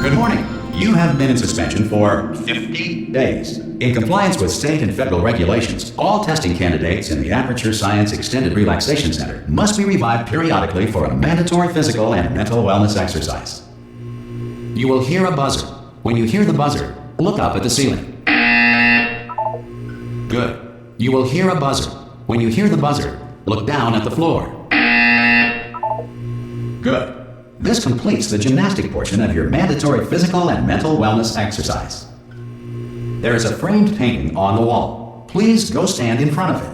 Good morning. You have been in suspension for 50 days. In compliance with state and federal regulations, all testing candidates in the Aperture Science Extended Relaxation Center must be revived periodically for a mandatory physical and mental wellness exercise. You will hear a buzzer. When you hear the buzzer, look up at the ceiling. Good. You will hear a buzzer. When you hear the buzzer, look down at the floor. Good. This completes the gymnastic portion of your mandatory physical and mental wellness exercise. There is a framed painting on the wall. Please go stand in front of it.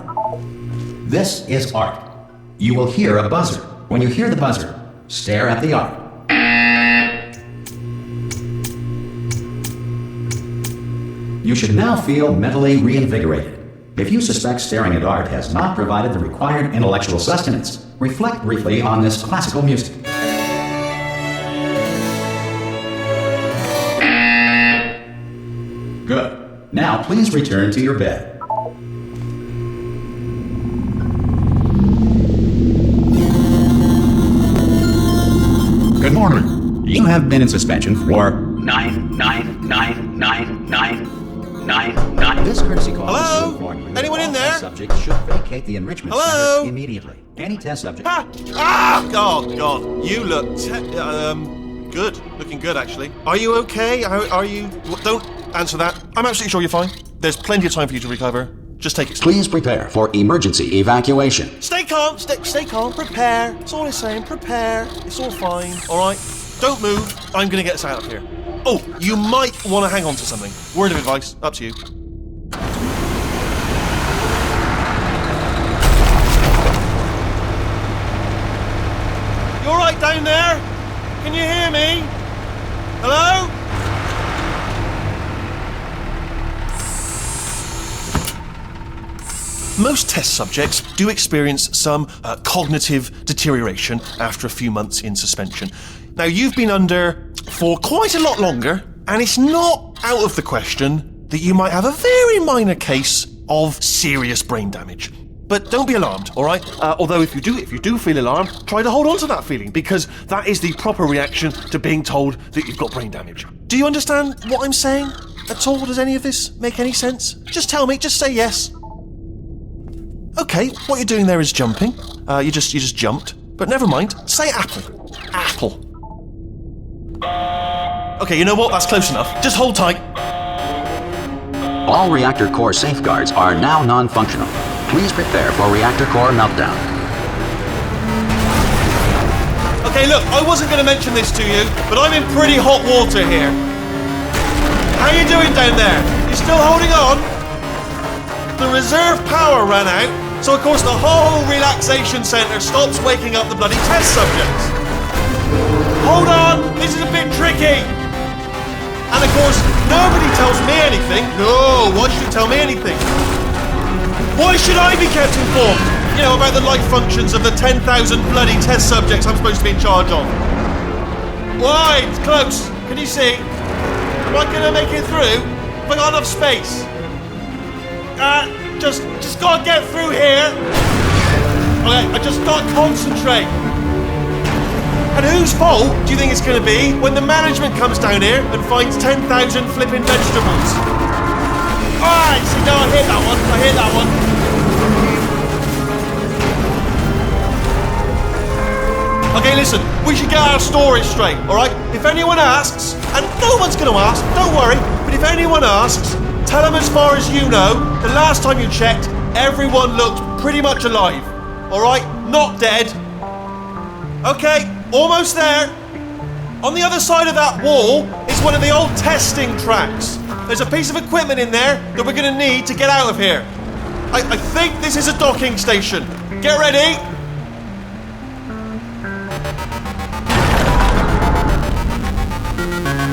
This is art. You will hear a buzzer. When you hear the buzzer, stare at the art. You should now feel mentally reinvigorated. If you suspect staring at art has not provided the required intellectual sustenance, reflect briefly on this classical music. Good. Now please return to your bed. Good morning. You have been in suspension for 9999999. This courtesy call is to inform you that Anyone in there? subjects should vacate the enrichment Hello? center immediately. Any test subject. God, you look good. Looking good, actually. Are you okay? Are you? Don't answer that. I'm absolutely sure you're fine. There's plenty of time for you to recover. Just take it slow. Please prepare for emergency evacuation. Stay calm. Stay calm. Prepare. That's all I'm saying. Prepare. It's all fine. All right. Don't move. I'm gonna get us out of here. Oh, you might want to hang on to something. Word of advice. Up to you. You all right down there? Can you hear me? Hello? Most test subjects do experience some cognitive deterioration after a few months in suspension. Now, you've been under for quite a lot longer, and it's not out of the question that you might have a very minor case of serious brain damage. But don't be alarmed, all right? Although if you do feel alarmed, try to hold on to that feeling, because that is the proper reaction to being told that you've got brain damage. Do you understand what I'm saying at all? Does any of this make any sense? Just tell me, just say yes. Okay, what you're doing there is jumping. You just jumped. But never mind, say apple. Apple. Okay, you know what? That's close enough. Just hold tight. All reactor core safeguards are now non-functional. Please prepare for reactor core meltdown. Okay, look, I wasn't going to mention this to you, but I'm in pretty hot water here. How you doing down there? You still holding on? The reserve power ran out, so of course the whole relaxation centre stops waking up the bloody test subjects. Hold on, this is a bit tricky. And of course, nobody tells me anything. No, why should you tell me anything? Why should I be kept informed? You know, about the life functions of the 10,000 bloody test subjects I'm supposed to be in charge of. Why? It's close. Can you see? Am I going to make it through? Have I got enough space? Just gotta get through here. Okay, I just gotta concentrate. And whose fault do you think it's gonna be when the management comes down here and finds 10,000 flipping vegetables? Alright, see, now I hit that one. Okay, listen, we should get our story straight, alright? If anyone asks, and no one's gonna ask, don't worry, but if anyone asks, tell them as far as you know, the last time you checked, everyone looked pretty much alive. Alright? Not dead. Okay, almost there. On the other side of that wall is one of the old testing tracks. There's a piece of equipment in there that we're going to need to get out of here. I think this is a docking station. Get ready.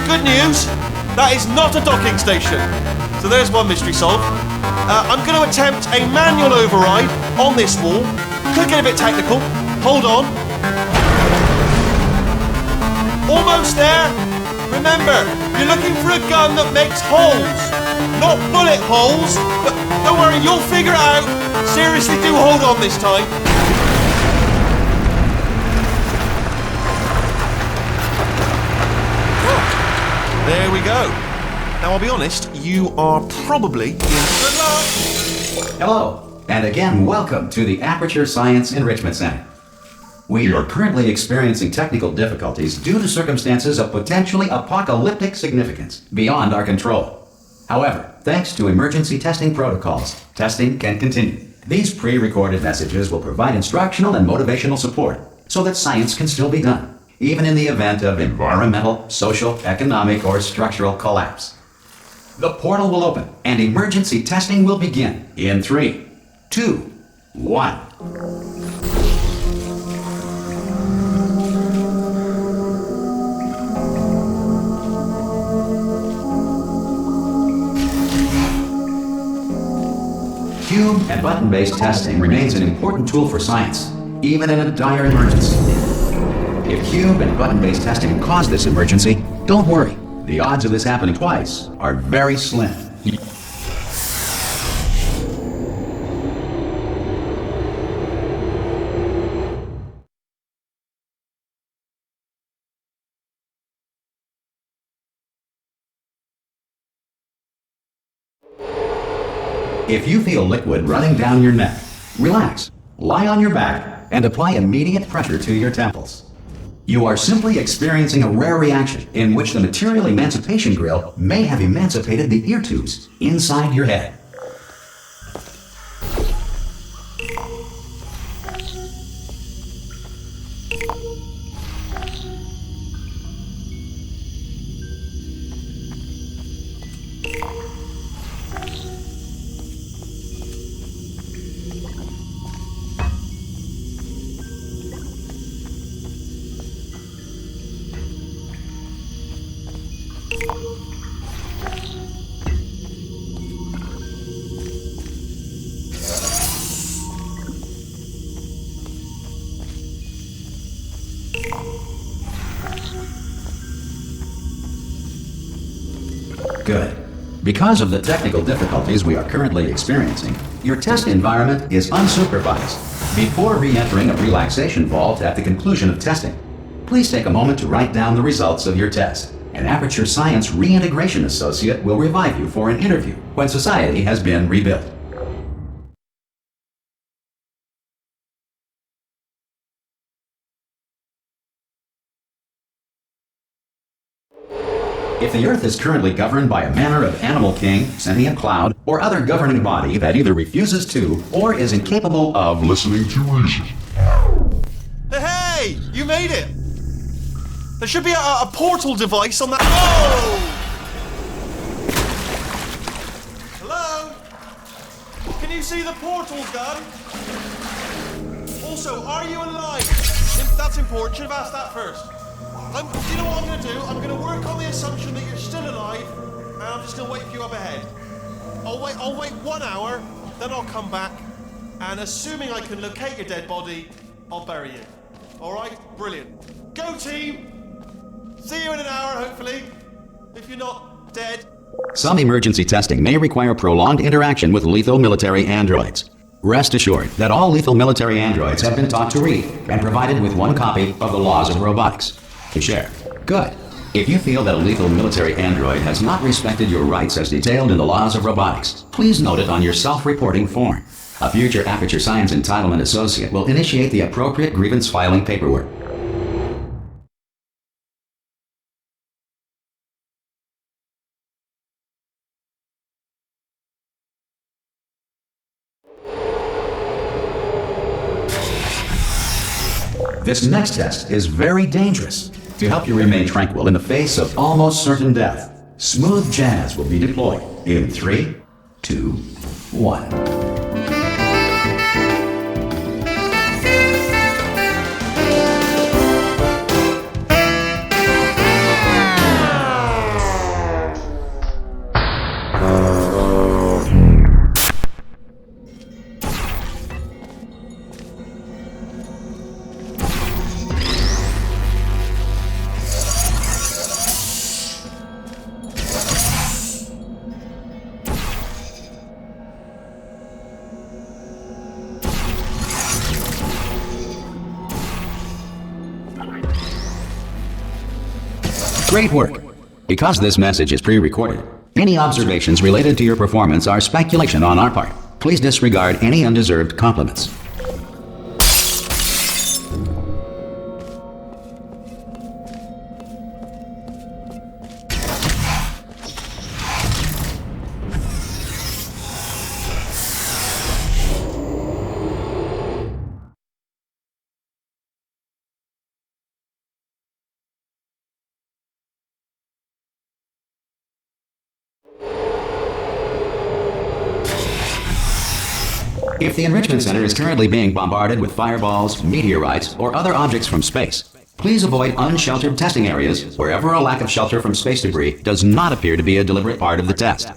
Good news, that is not a docking station. So there's one mystery solved. I'm going to attempt a manual override on this wall. Could get a bit technical. Hold on. Almost there. Remember, you're looking for a gun that makes holes. Not bullet holes, but don't worry, you'll figure it out. Seriously, do hold on this time. There we go. Now, I'll be honest, you are probably in good luck. Hello, and again, welcome to the Aperture Science Enrichment Center. We are currently experiencing technical difficulties due to circumstances of potentially apocalyptic significance beyond our control. However, thanks to emergency testing protocols, testing can continue. These pre-recorded messages will provide instructional and motivational support so that science can still be done, even in the event of environmental, social, economic, or structural collapse. The portal will open and emergency testing will begin in 3, 2, 1. Cube and button-based testing remains an important tool for science, even in a dire emergency. If cube and button-based testing caused this emergency, don't worry. The odds of this happening twice are very slim. If you feel liquid running down your neck, relax, lie on your back, and apply immediate pressure to your temples. You are simply experiencing a rare reaction in which the material emancipation grill may have emancipated the ear tubes inside your head. Good. Because of the technical difficulties we are currently experiencing, your test environment is unsupervised. Before re-entering a relaxation vault at the conclusion of testing, please take a moment to write down the results of your test. An Aperture Science Reintegration Associate will revive you for an interview when society has been rebuilt. If the Earth is currently governed by a manner of animal king, sentient cloud, or other governing body that either refuses to or is incapable of listening to reason. Hey! You made it! There should be a portal device on that. Oh! Hello? Can you see the portal gun? Also, are you alive? That's important. Should have asked that first. You know what I'm going to do? I'm going to work on the assumption that you're still alive, and I'm just going to wait for you up ahead. I'll wait 1 hour, then I'll come back, and assuming I can locate your dead body, I'll bury you. All right? Brilliant. Go team! See you in an hour, hopefully. If you're not dead. Some emergency testing may require prolonged interaction with lethal military androids. Rest assured that all lethal military androids have been taught to read and provided with 1 copy of the Laws of Robotics to share. Good. If you feel that a lethal military android has not respected your rights as detailed in the Laws of Robotics, please note it on your self-reporting form. A future Aperture Science Entitlement Associate will initiate the appropriate grievance filing paperwork. This next test is very dangerous. To help you remain tranquil in the face of almost certain death, smooth jazz will be deployed in 3, 2, 1. Great work. Because this message is pre-recorded, any observations related to your performance are speculation on our part. Please disregard any undeserved compliments. If the Enrichment Center is currently being bombarded with fireballs, meteorites, or other objects from space, please avoid unsheltered testing areas wherever a lack of shelter from space debris does not appear to be a deliberate part of the test.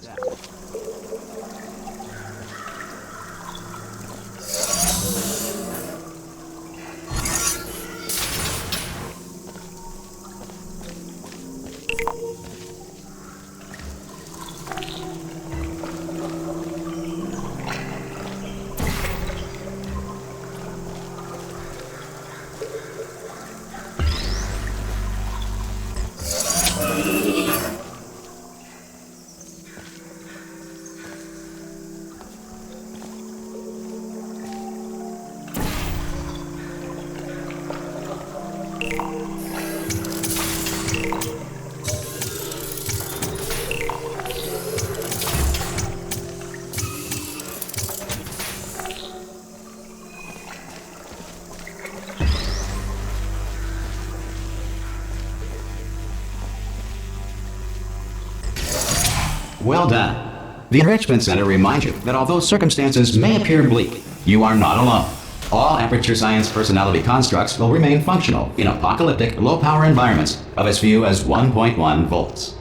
Well done. The Enrichment Center reminds you that although circumstances may appear bleak, you are not alone. All Aperture Science personality constructs will remain functional in apocalyptic, low-power environments of as few as 1.1 volts.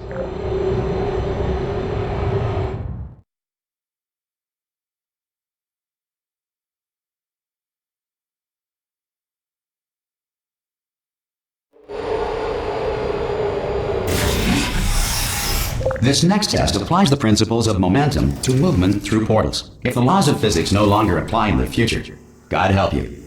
This next test applies the principles of momentum to movement through portals. If the laws of physics no longer apply in the future, God help you.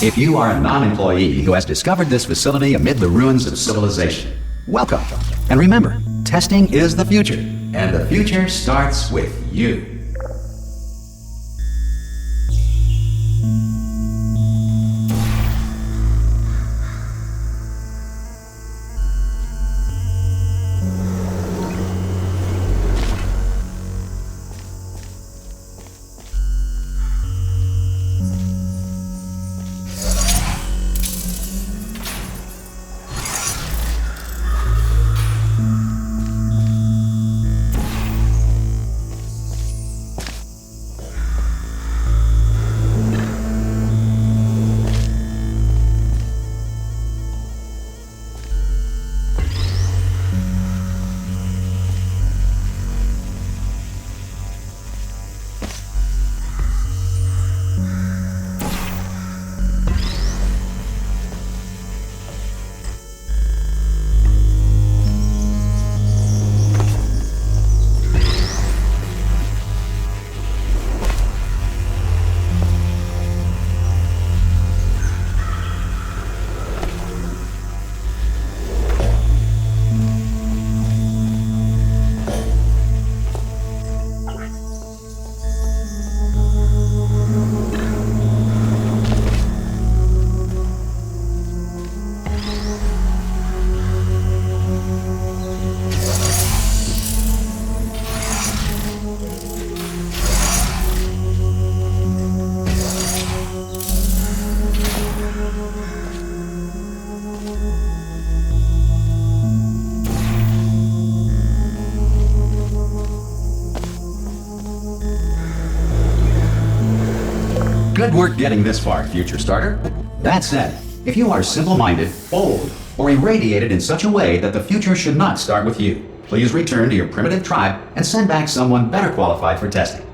If you are a non-employee who has discovered this facility amid the ruins of civilization, welcome. And remember, testing is the future, and the future starts with you. work getting this far, future starter. That said, if you are simple-minded, bold, or irradiated in such a way that the future should not start with you, please return to your primitive tribe and send back someone better qualified for testing.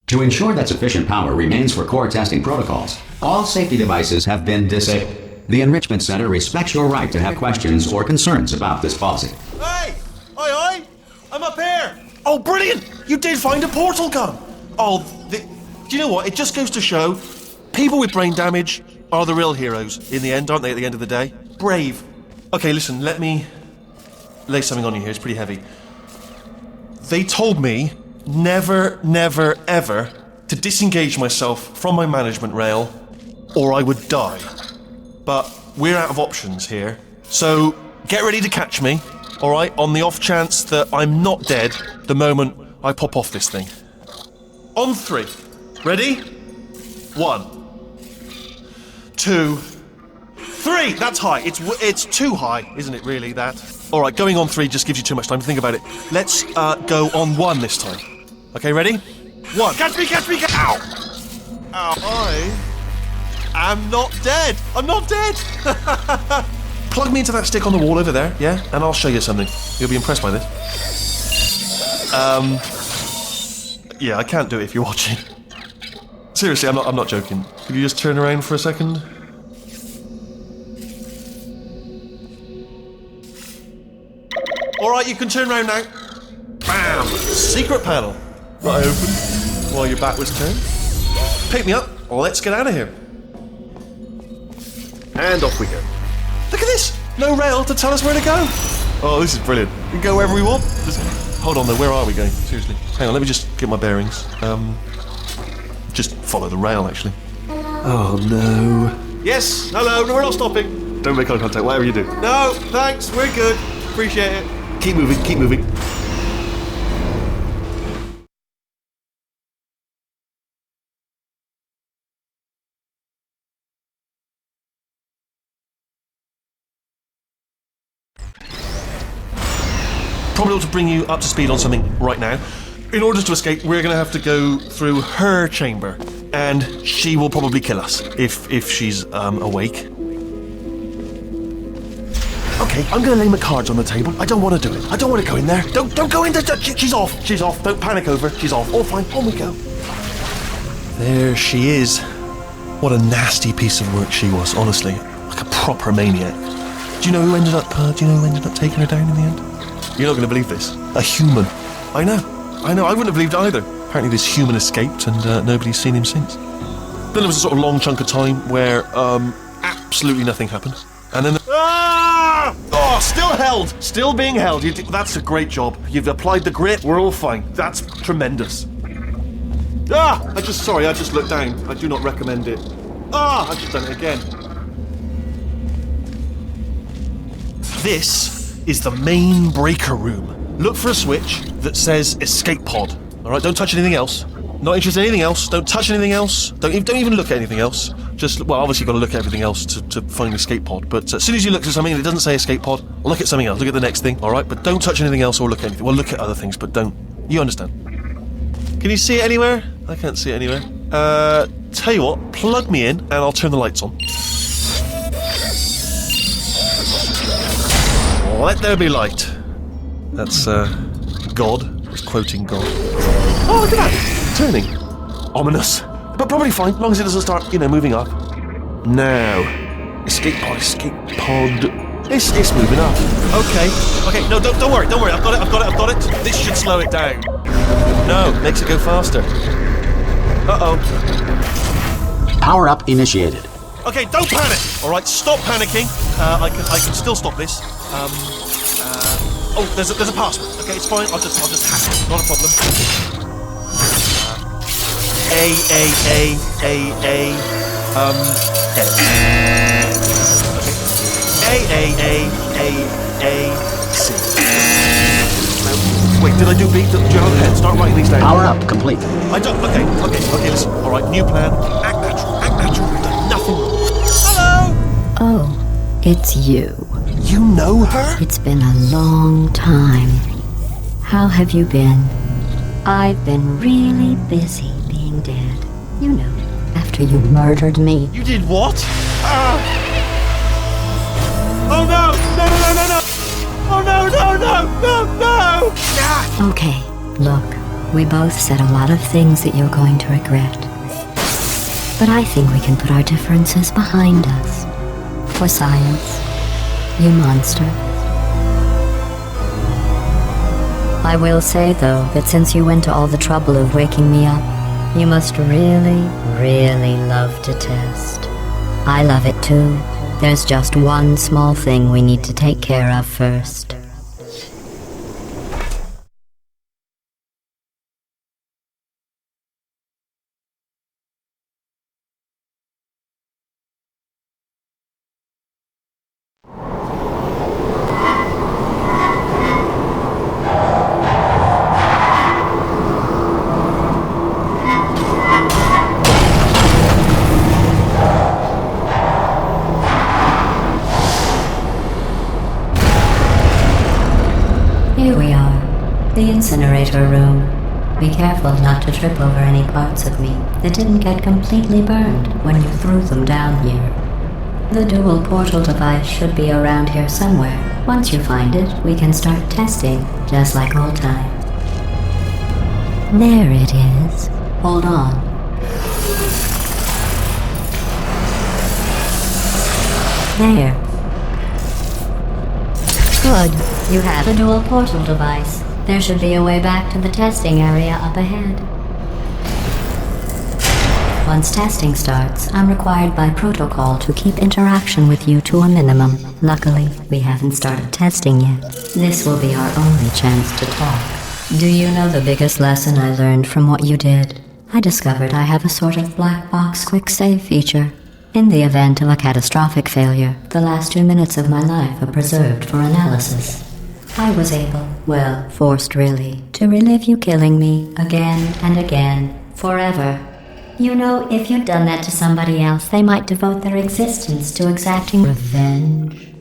To ensure that sufficient power remains for core testing protocols, all safety devices have been disabled. The Enrichment Center respects your right to have questions or concerns about this policy. Hey! Oi! I'm up here! Oh, brilliant! You did find a portal gun! Do you know what? It just goes to show, people with brain damage are the real heroes in the end, aren't they, at the end of the day? Brave. Okay, listen, let me lay something on you here. It's pretty heavy. They told me never, never, ever to disengage myself from my management rail or I would die. But we're out of options here. So get ready to catch me, alright, on the off chance that I'm not dead the moment I pop off this thing. On 3. Ready? 1, 2, 3! That's high. It's too high, isn't it, really, that? Alright, going on 3 just gives you too much time to think about it. Let's go on 1 this time. Okay, ready? 1. Catch me! Ow! Ow. I am not dead! I'm not dead! Plug me into that stick on the wall over there, yeah? And I'll show you something. You'll be impressed by this. Yeah, I can't do it if you're watching. Seriously, I'm not joking. Could you just turn around for a second? Alright, you can turn around now. Bam! Secret panel. That I opened while your back was turned. Pick me up. Let's get out of here. And off we go. Look at this! No rail to tell us where to go. Oh, this is brilliant. We can go wherever we want. Hold on though, where are we going? Seriously. Hang on, let me just get my bearings. Just follow the rail, actually. Oh no. Yes, hello, no, we're not stopping. Don't make eye contact, whatever you do. No, thanks, we're good. Appreciate it. Keep moving, keep moving. Probably ought to bring you up to speed on something right now. In order to escape, we're going to have to go through her chamber, and she will probably kill us if she's awake. Okay, I'm going to lay my cards on the table. I don't want to do it. I don't want to go in there. Don't go in there. She's off. She's off. Don't panic over. She's off. All fine. On we go. There she is. What a nasty piece of work she was. Honestly, like a proper maniac. Do you know who ended up taking her down in the end? You're not going to believe this. A human. I know. I wouldn't have believed it either. Apparently this human escaped and nobody's seen him since. Then there was a sort of long chunk of time where absolutely nothing happened. And then Oh, still held! Still being held. That's a great job. You've applied the grit. We're all fine. That's tremendous. I just looked down. I do not recommend it. I've just done it again. This is the main breaker room. Look for a switch that says escape pod. Alright, don't touch anything else. Not interested in anything else. Don't touch anything else. Don't even look at anything else. Just, well, obviously you've got to look at everything else to find the escape pod. But as soon as you look at something and it doesn't say escape pod, look at something else. Look at the next thing, alright? But don't touch anything else or look at anything. Well, look at other things, but don't. You understand. Can you see it anywhere? I can't see it anywhere. Tell you what, plug me in and I'll turn the lights on. Let there be light. That's, God. He's quoting God. Oh, look at that! Turning. Ominous. But probably fine, as long as it doesn't start, moving up. Now. Escape pod. It's moving up. Okay, no, don't worry, I've got it. This should slow it down. No, makes it go faster. Uh-oh. Power up initiated. Okay, don't panic! Alright, stop panicking. I can still stop this. Oh, there's a password. Okay, it's fine. I'll just hack it. Not a problem. C. Wait, did I do B? Do you have a pen? Start writing these down. Power up complete. I don't. Okay, listen. Alright, new plan. Act natural. We've done nothing wrong. Hello! Oh, it's you. You know her? It's been a long time. How have you been? I've been really busy being dead. You know, after you murdered me. You did what? Oh no! No, no, no, no, no! Oh no, no, no, no, no! Ah! Okay, look, we both said a lot of things that you're going to regret. But I think we can put our differences behind us. For science, you monster. I will say, though, that since you went to all the trouble of waking me up, you must really, really love to test. I love it too. There's just one small thing we need to take care of first. Here we are, the incinerator room. Be careful not to trip over any parts of me that didn't get completely burned when you threw them down here. The dual portal device should be around here somewhere. Once you find it, we can start testing, just like old times. There it is. Hold on. There. Good. You have a dual portal device. There should be a way back to the testing area up ahead. Once testing starts, I'm required by protocol to keep interaction with you to a minimum. Luckily, we haven't started testing yet. This will be our only chance to talk. Do you know the biggest lesson I learned from what you did? I discovered I have a sort of black box quick save feature. In the event of a catastrophic failure, the last 2 minutes of my life are preserved for analysis. I was able, well, forced really, to relive you killing me again and again, forever. You know, if you'd done that to somebody else, they might devote their existence to exacting revenge.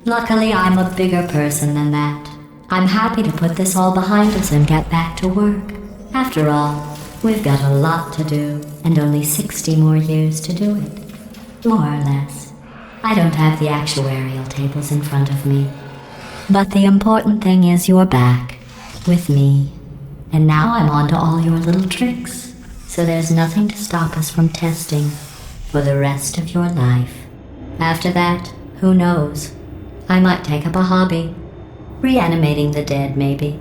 Luckily, I'm a bigger person than that. I'm happy to put this all behind us and get back to work. After all, we've got a lot to do, and only 60 more years to do it. More or less. I don't have the actuarial tables in front of me. But the important thing is you're back, with me. And now I'm on to all your little tricks. So there's nothing to stop us from testing for the rest of your life. After that, who knows? I might take up a hobby. Reanimating the dead, maybe.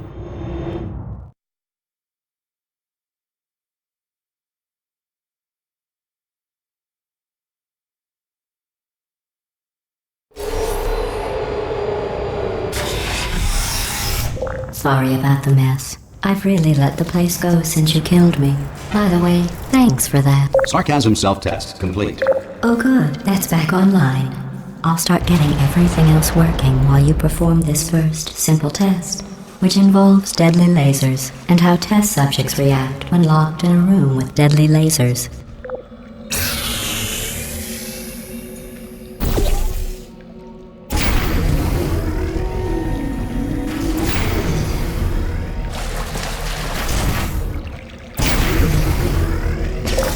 Sorry about the mess. I've really let the place go since you killed me. By the way, thanks for that. Sarcasm self-test complete. Oh good, that's back online. I'll start getting everything else working while you perform this first simple test, which involves deadly lasers and how test subjects react when locked in a room with deadly lasers.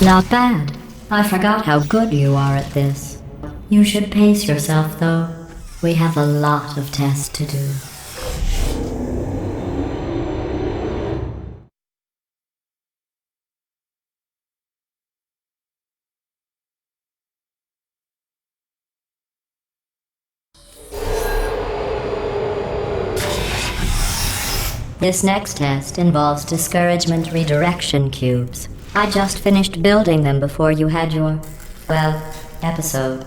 Not bad. I forgot how good you are at this. You should pace yourself, though. We have a lot of tests to do. This next test involves discouragement redirection cubes. I just finished building them before you had your, well, episode.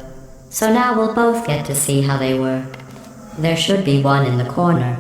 So now we'll both get to see how they work. There should be one in the corner.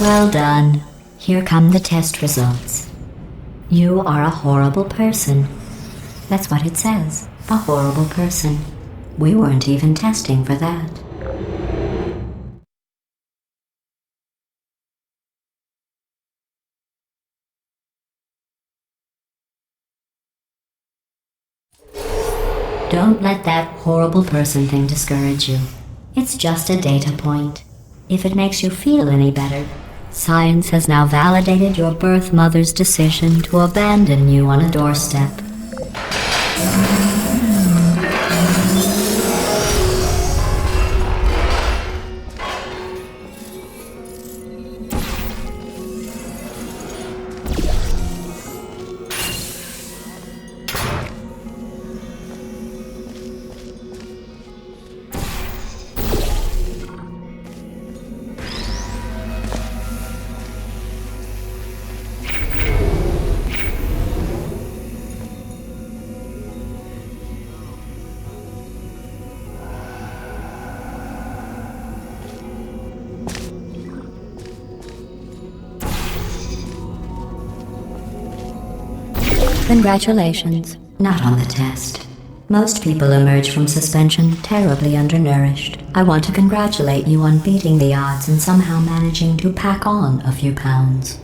Well done. Here come the test results. You are a horrible person. That's what it says. A horrible person. We weren't even testing for that. Don't let that horrible person thing discourage you. It's just a data point. If it makes you feel any better, science has now validated your birth mother's decision to abandon you on a doorstep. Congratulations. Not on the test. Most people emerge from suspension terribly undernourished. I want to congratulate you on beating the odds and somehow managing to pack on a few pounds.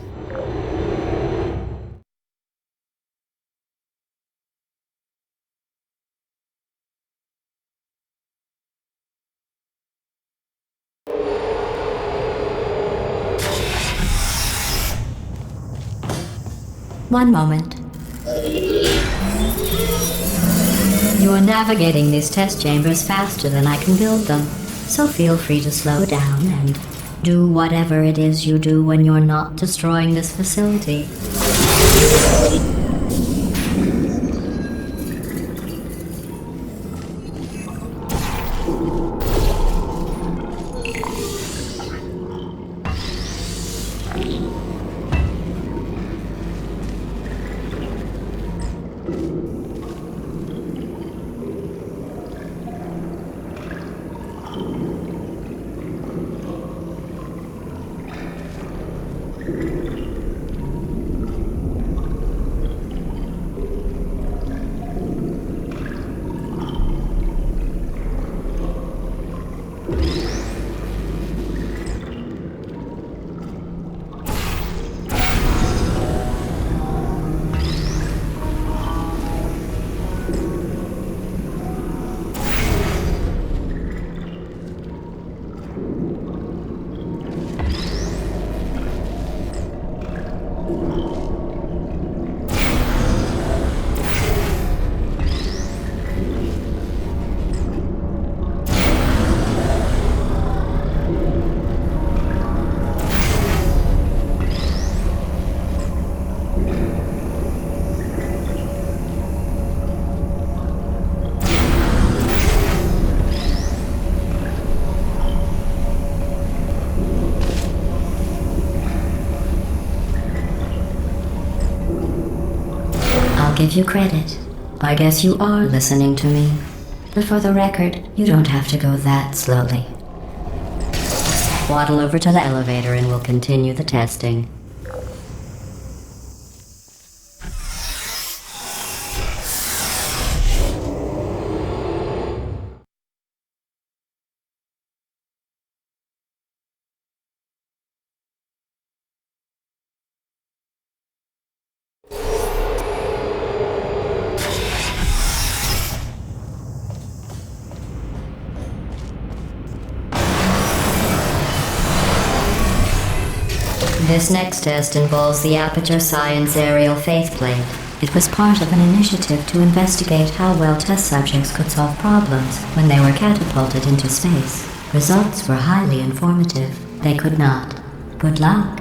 One moment. You are navigating these test chambers faster than I can build them, so feel free to slow down and do whatever it is you do when you're not destroying this facility. Give you credit. I guess you are listening to me. But for the record, you don't have to go that slowly. Waddle over to the elevator and we'll continue the testing. This next test involves the Aperture Science Aerial Faithplate. It was part of an initiative to investigate how well test subjects could solve problems when they were catapulted into space. Results were highly informative. They could not. Good luck.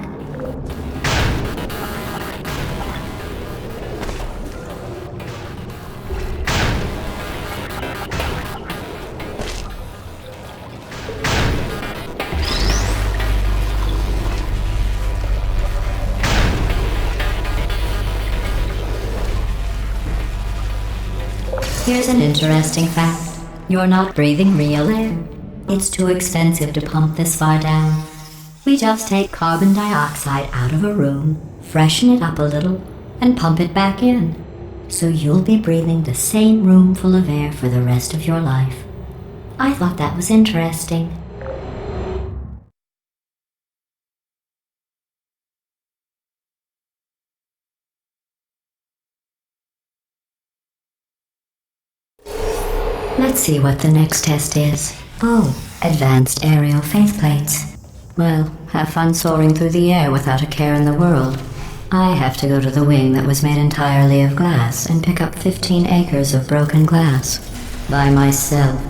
Here's an interesting fact. You're not breathing real air. It's too expensive to pump this far down. We just take carbon dioxide out of a room, freshen it up a little, and pump it back in. So you'll be breathing the same room full of air for the rest of your life. I thought that was interesting. Let's see what the next test is. Oh, advanced aerial faceplates. Well, have fun soaring through the air without a care in the world. I have to go to the wing that was made entirely of glass and pick up 15 acres of broken glass. By myself.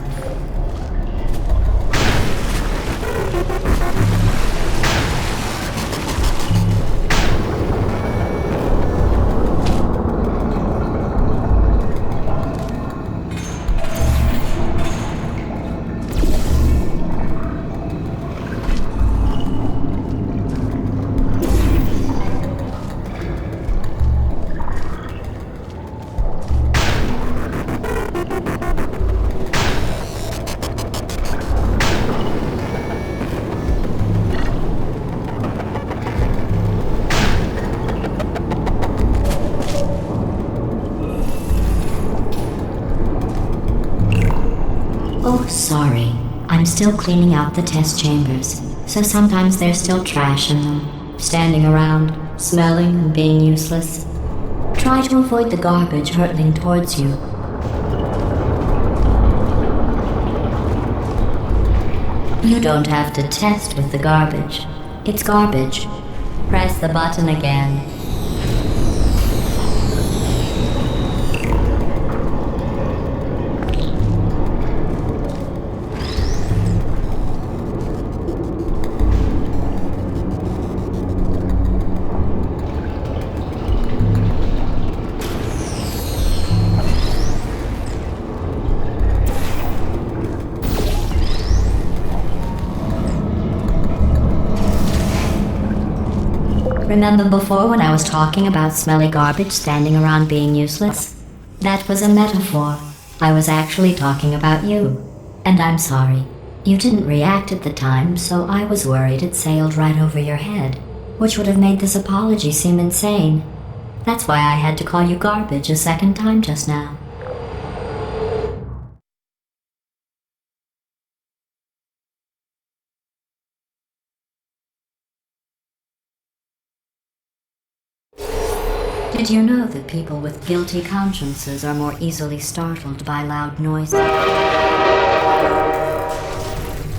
Oh, sorry. I'm still cleaning out the test chambers, so sometimes there's still trash in them, standing around, smelling and being useless. Try to avoid the garbage hurtling towards you. You don't have to test with the garbage. It's garbage. Press the button again. Remember before when I was talking about smelly garbage standing around being useless? That was a metaphor. I was actually talking about you. And I'm sorry. You didn't react at the time, so I was worried it sailed right over your head, which would have made this apology seem insane. That's why I had to call you garbage a second time just now. Did you know that people with guilty consciences are more easily startled by loud noises?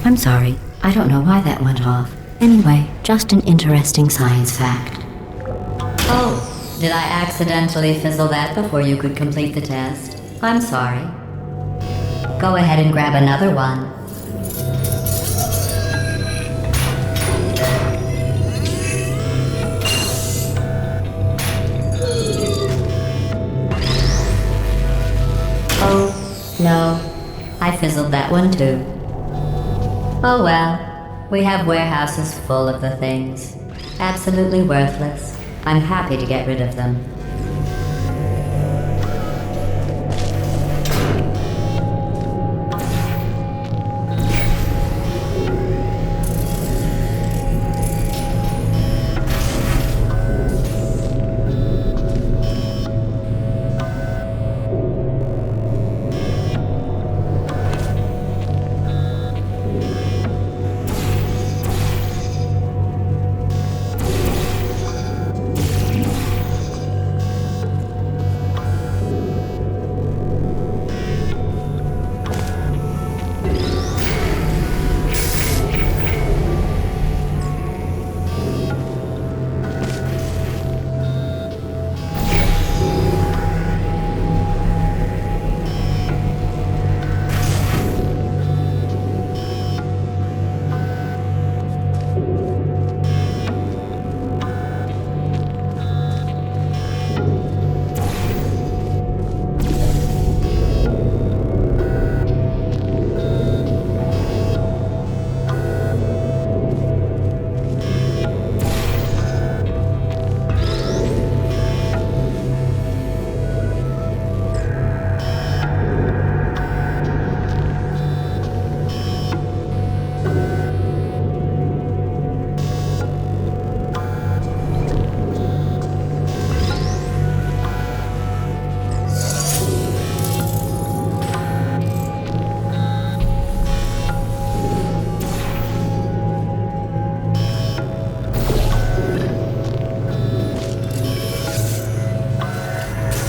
I'm sorry, I don't know why that went off. Anyway, just an interesting science fact. Oh, did I accidentally fizzle that before you could complete the test? I'm sorry. Go ahead and grab another one. Oh, no. I fizzled that one too. Oh well. We have warehouses full of the things. Absolutely worthless. I'm happy to get rid of them.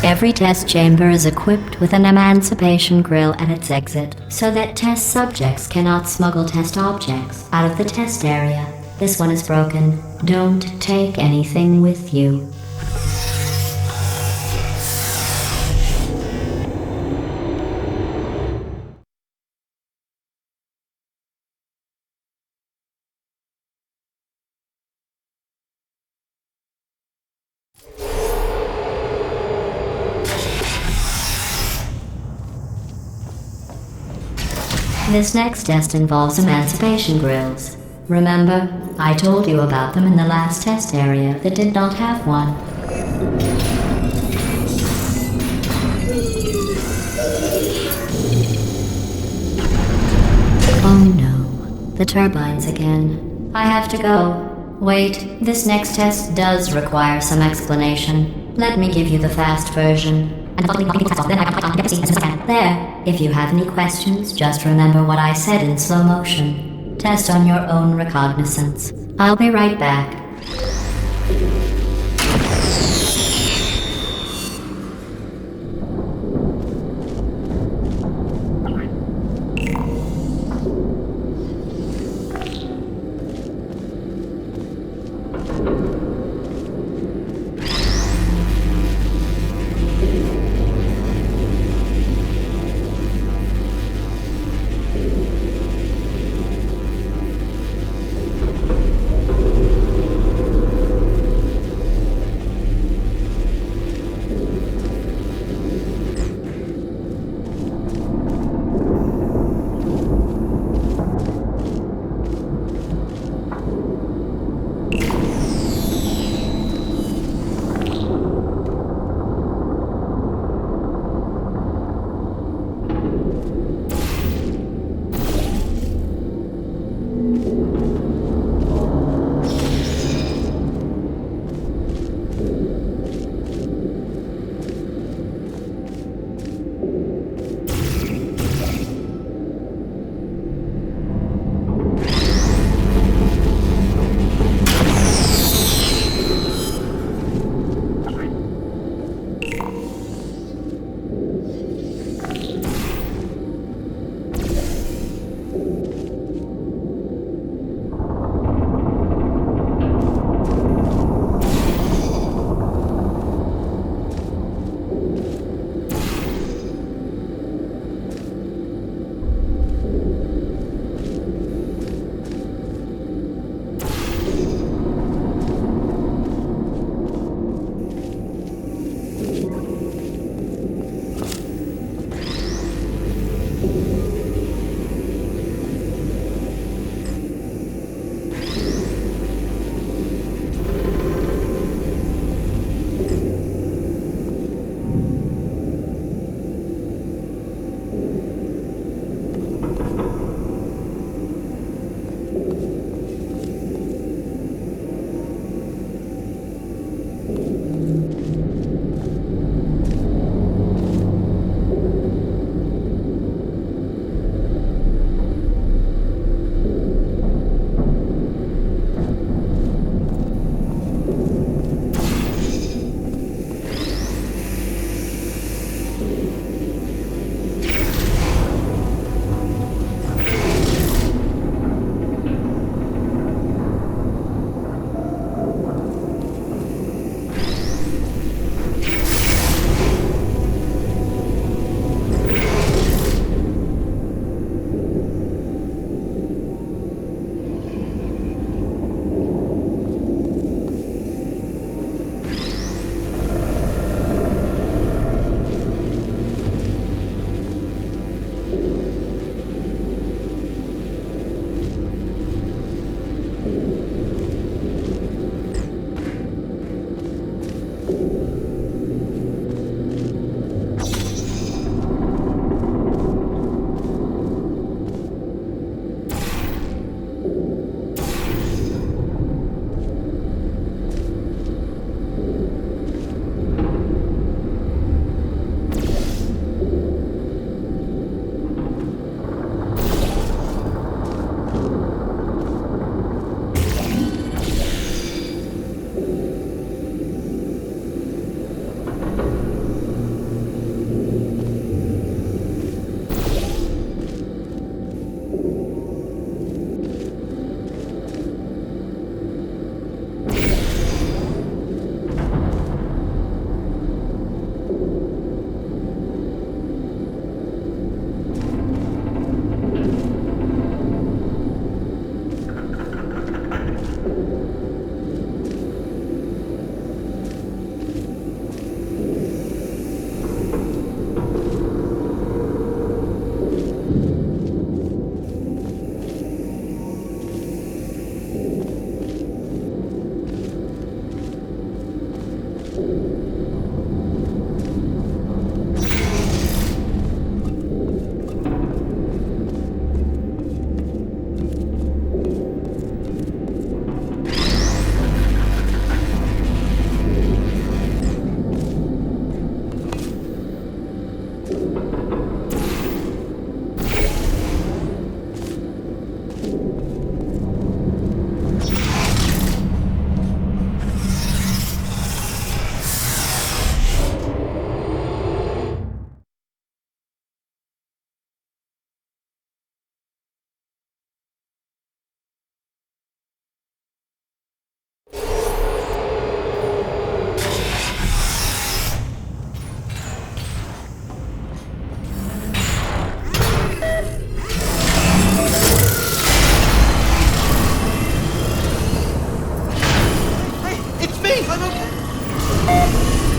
Every test chamber is equipped with an emancipation grill at its exit, so that test subjects cannot smuggle test objects out of the test area. This one is broken. Don't take anything with you. This next test involves emancipation grills. Remember, I told you about them in the last test area that did not have one. Oh no, the turbines again. I have to go. Wait, this next test does require some explanation. Let me give you the fast version. There. If you have any questions, just remember what I said in slow motion. Test on your own recognizance. I'll be right back.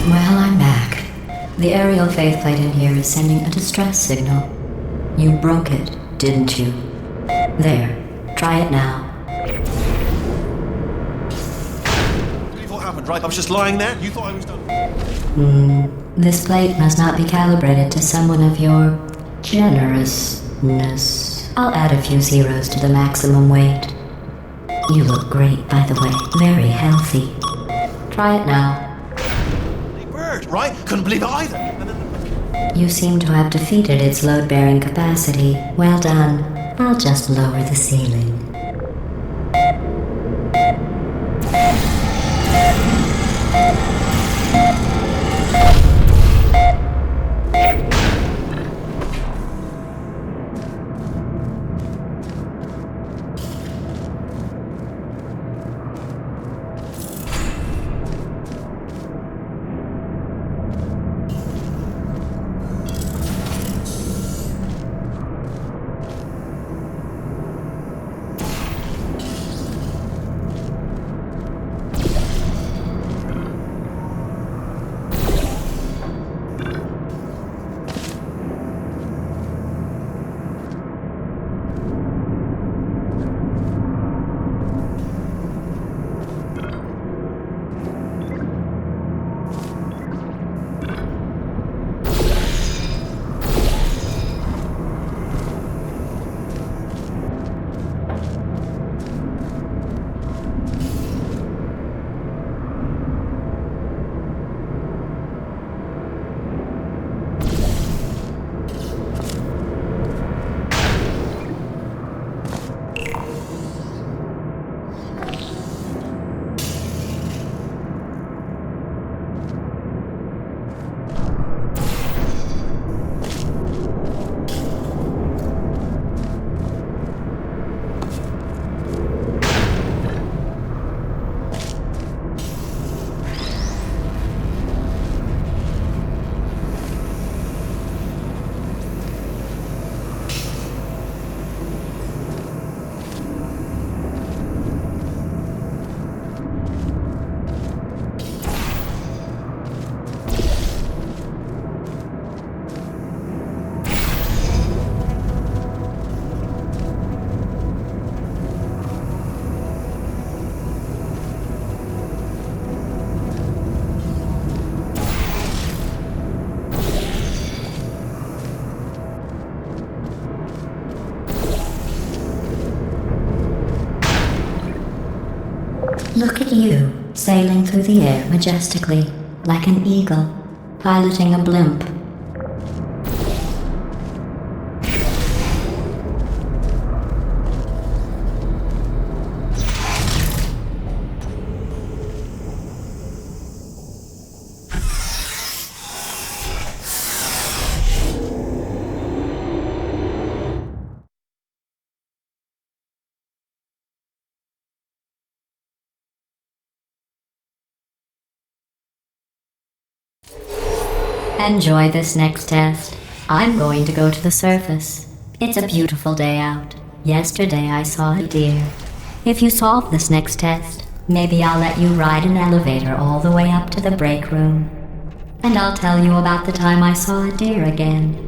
Well, I'm back. The aerial faith plate in here is sending a distress signal. You broke it, didn't you? There. Try it now. Believe what happened, right? I was just lying there. You thought I was done. This plate must not be calibrated to someone of your generousness. I'll add a few zeros to the maximum weight. You look great, by the way. Very healthy. Try it now. Bird, right? Couldn't believe it either. And then You seem to have defeated its load-bearing capacity. Well done. I'll just lower the ceiling. Look at you, sailing through the air majestically, like an eagle, piloting a blimp. Enjoy this next test. I'm going to go to the surface. It's a beautiful day out. Yesterday I saw a deer. If you solve this next test, maybe I'll let you ride an elevator all the way up to the break room. And I'll tell you about the time I saw a deer again.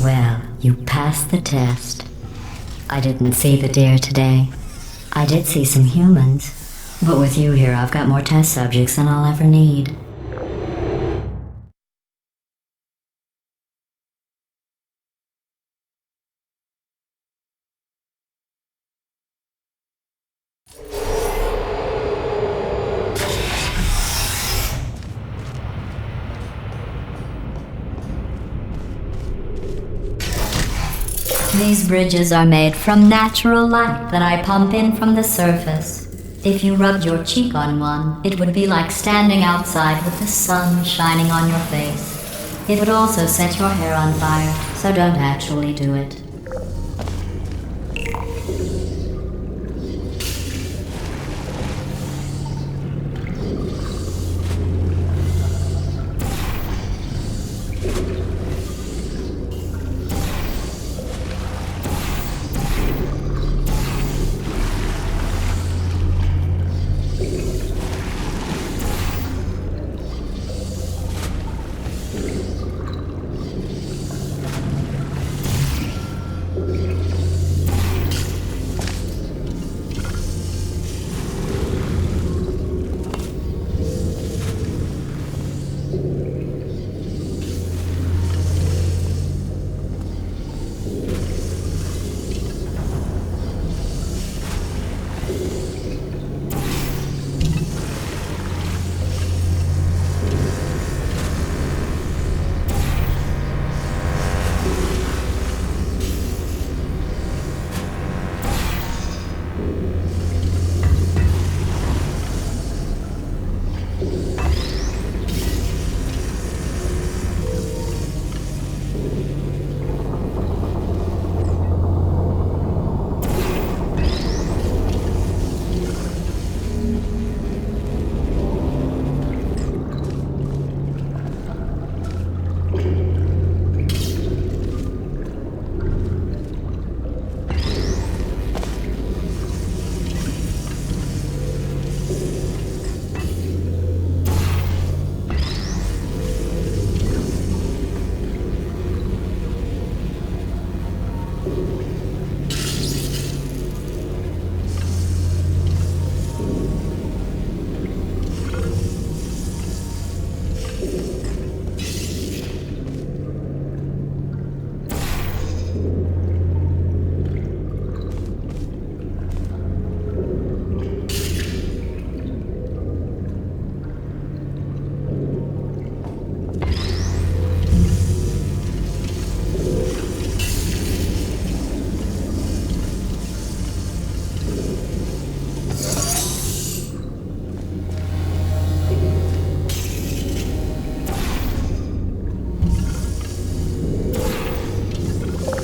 Well, you passed the test. I didn't see the deer today. I did see some humans. But with you here, I've got more test subjects than I'll ever need. These bridges are made from natural light that I pump in from the surface. If you rubbed your cheek on one, it would be like standing outside with the sun shining on your face. It would also set your hair on fire, so don't actually do it.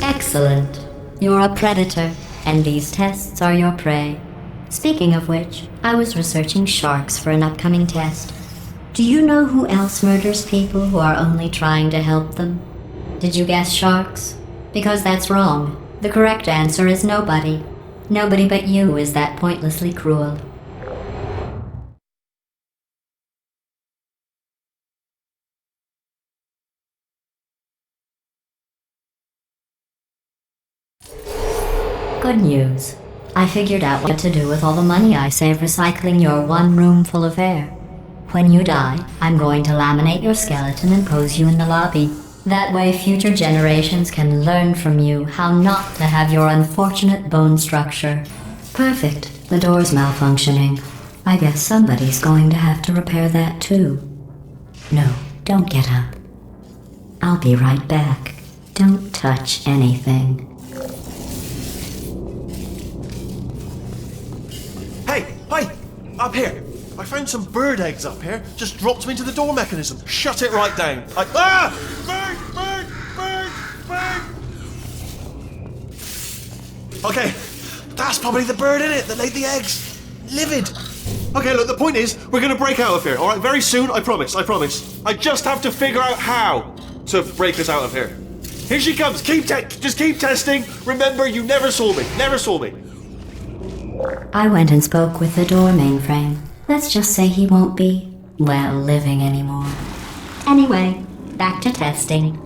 Excellent. You're a predator, and these tests are your prey. Speaking of which, I was researching sharks for an upcoming test. Do you know who else murders people who are only trying to help them? Did you guess sharks? Because that's wrong. The correct answer is nobody. Nobody but you is that pointlessly cruel. Good news. I figured out what to do with all the money I save recycling your one room full of air. When you die, I'm going to laminate your skeleton and pose you in the lobby. That way future generations can learn from you how not to have your unfortunate bone structure. Perfect. The door's malfunctioning. I guess somebody's going to have to repair that too. No, don't get up. I'll be right back. Don't touch anything. Hey, up here. I found some bird eggs up here. Just dropped them into the door mechanism. Shut it right down. Bird! Okay, that's probably the bird in it that laid the eggs. Livid. Okay, look, the point is, we're gonna break out of here, alright? Very soon, I promise. I just have to figure out how to break us out of here. Here she comes. Just keep testing. Remember, you never saw me. I went and spoke with the door mainframe. Let's just say he won't be, well, living anymore. Anyway, back to testing.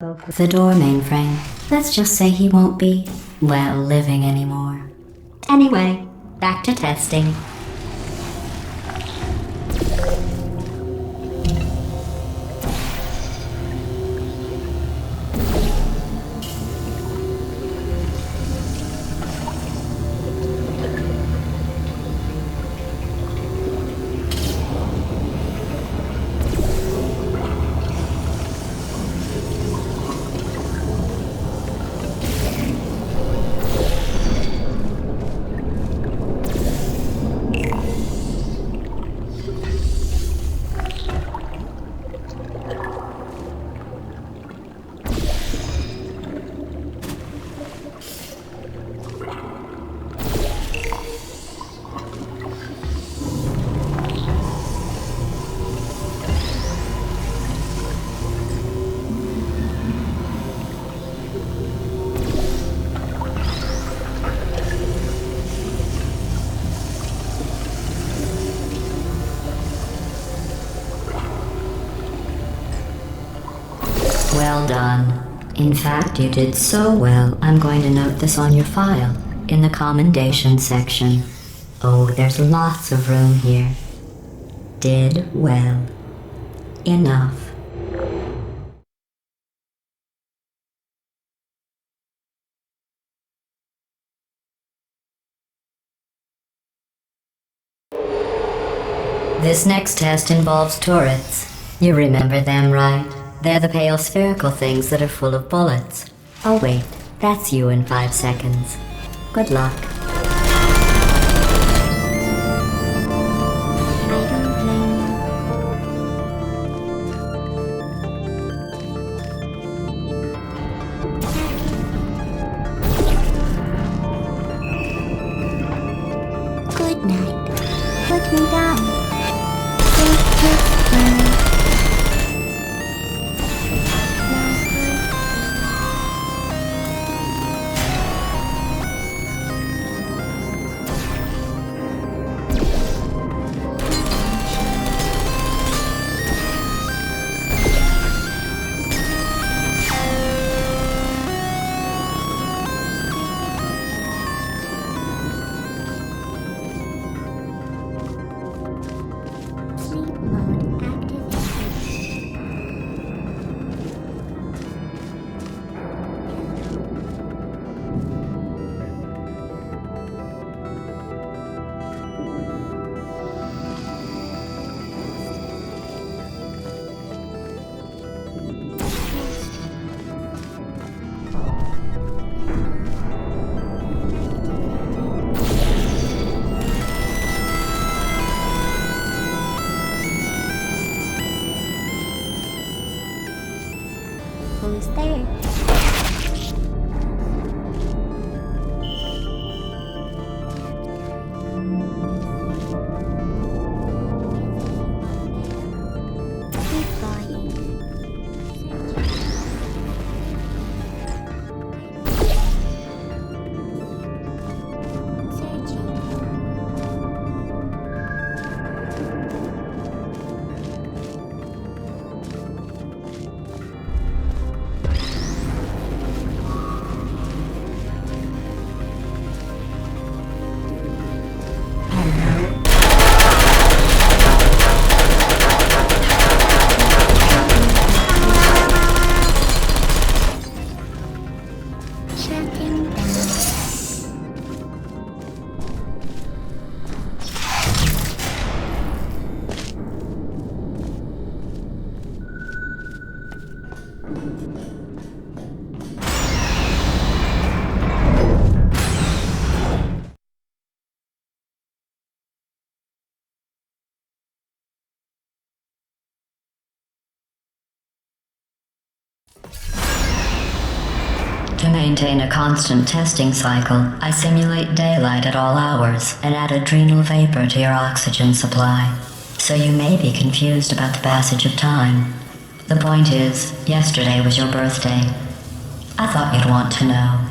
The door mainframe. Let's just say he won't be, well, living anymore. Anyway, back to testing. Well done. In fact, you did so well, I'm going to note this on your file, in the commendation section. Oh, there's lots of room here. Did well. Enough. This next test involves turrets. You remember them, right? They're the pale spherical things that are full of bullets. Oh wait, that's you in 5 seconds. Good luck. Good night. Put me down. Sleep mode activated. Who's there? Keep going. Searching. Shutting down. To maintain a constant testing cycle, I simulate daylight at all hours and add adrenal vapor to your oxygen supply. So you may be confused about the passage of time. The point is, yesterday was your birthday. I thought you'd want to know.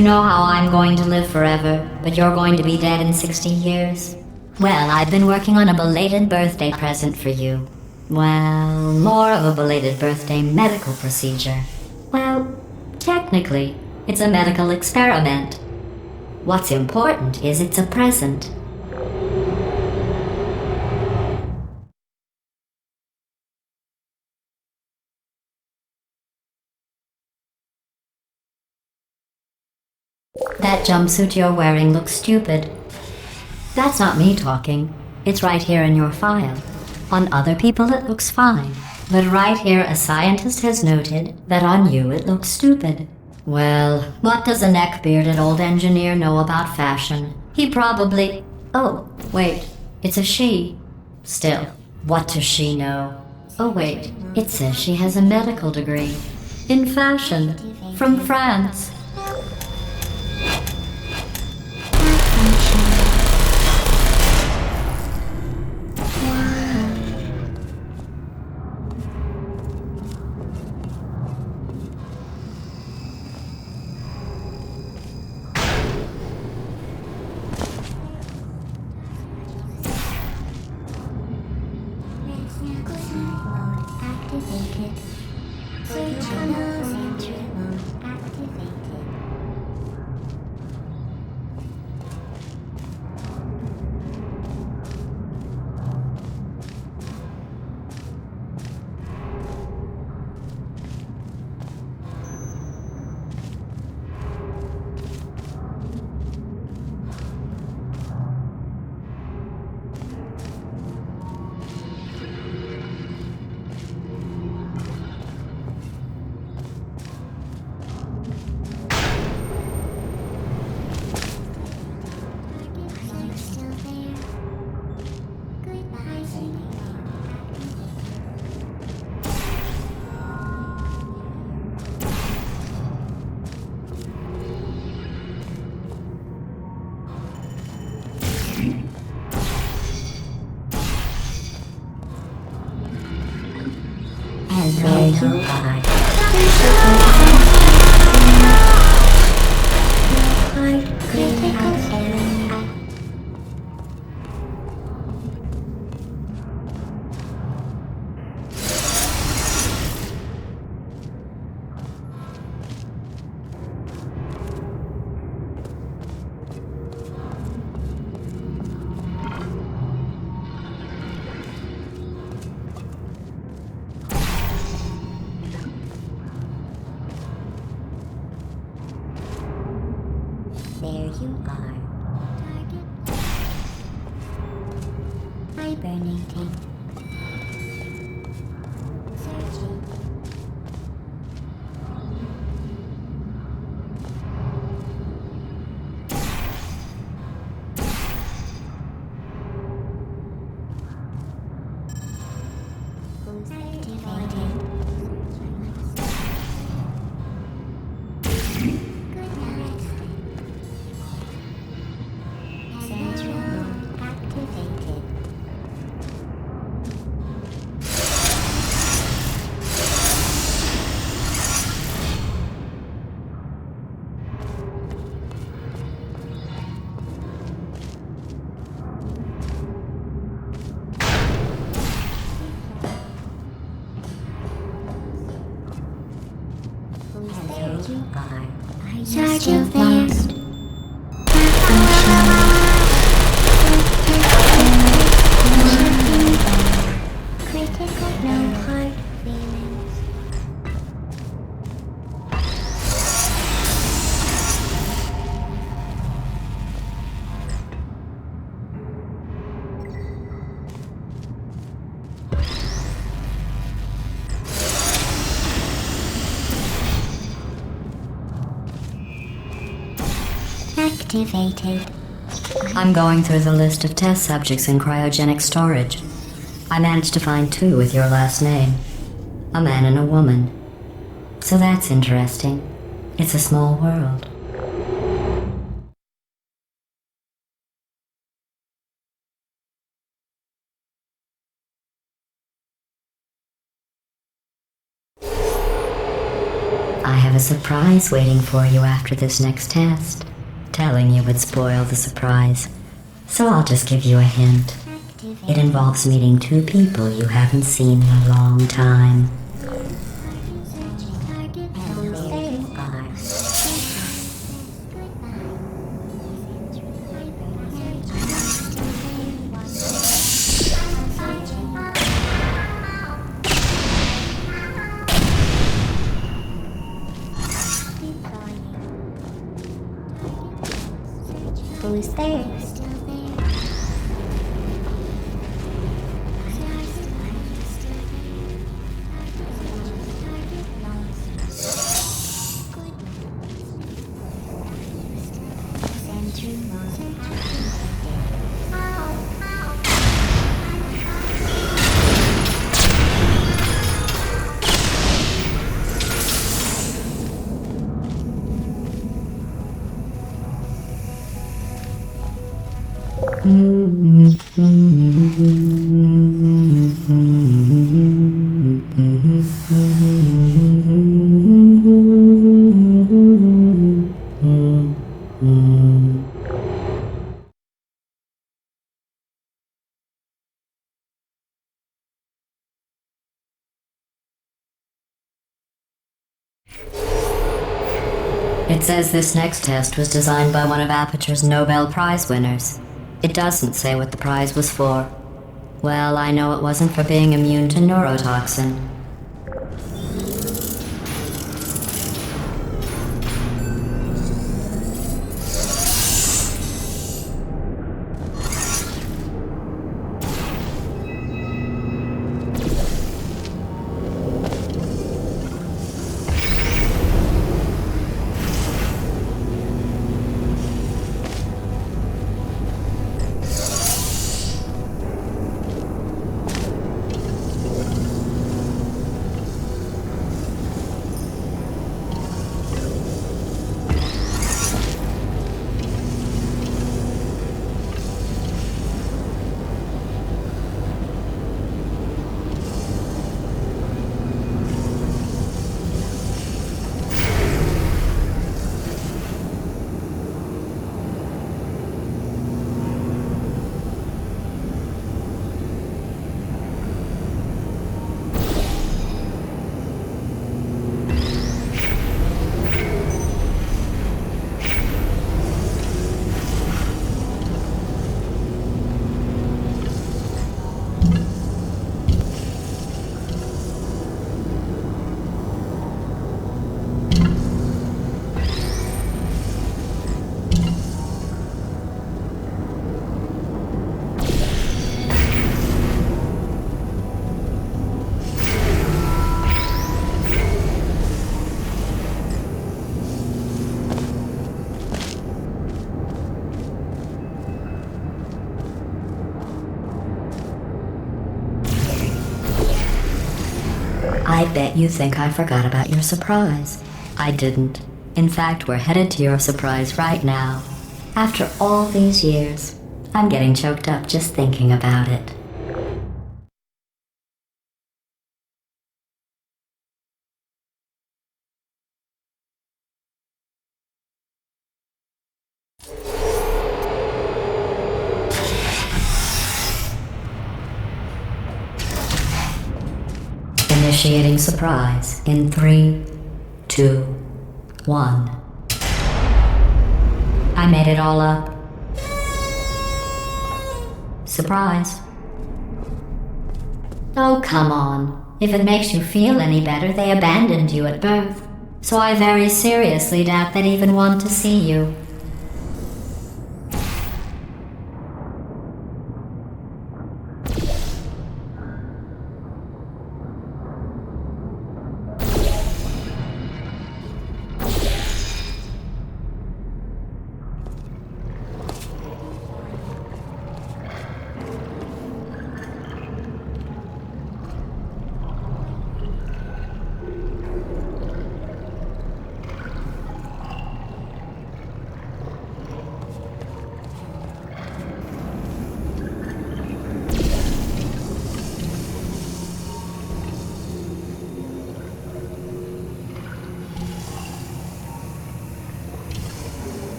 You know how I'm going to live forever, but you're going to be dead in 60 years? Well, I've been working on a belated birthday present for you. Well, more of a belated birthday medical procedure. Well, technically, it's a medical experiment. What's important is it's a present. That jumpsuit you're wearing looks stupid. That's not me talking. It's right here in your file. On other people it looks fine. But right here a scientist has noted that on you it looks stupid. Well, what does a neck-bearded old engineer know about fashion? He probably... Oh, wait. It's a she. Still, what does she know? Oh wait, it says she has a medical degree. In fashion. From France. Activated. Search channels entry mode activated. There you are. Target. Hibernating. Searching. Activated. Good night. Central mode activated. There you are. Sergeant Fast. Critical no hard feelings. Activated. I'm going through the list of test subjects in cryogenic storage. I managed to find 2 with your last name. A man and a woman. So that's interesting. It's a small world. I have have a surprise waiting for you after this next test. Telling you would spoil the surprise, so I'll just give you a hint. It involves meeting two people you haven't seen in a long time. Who's there? It says this next test was designed by one of Aperture's Nobel Prize winners. It doesn't say what the prize was for. Well, I know it wasn't for being immune to neurotoxin. I bet you think I forgot about your surprise. I didn't. In fact, we're headed to your surprise right now. After all these years, I'm getting choked up just thinking about it. Initiating surprise in 3, 2, 1. I made it all up. Surprise. Oh, come on. If it makes you feel any better, they abandoned you at birth. So I very seriously doubt they'd even want to see you.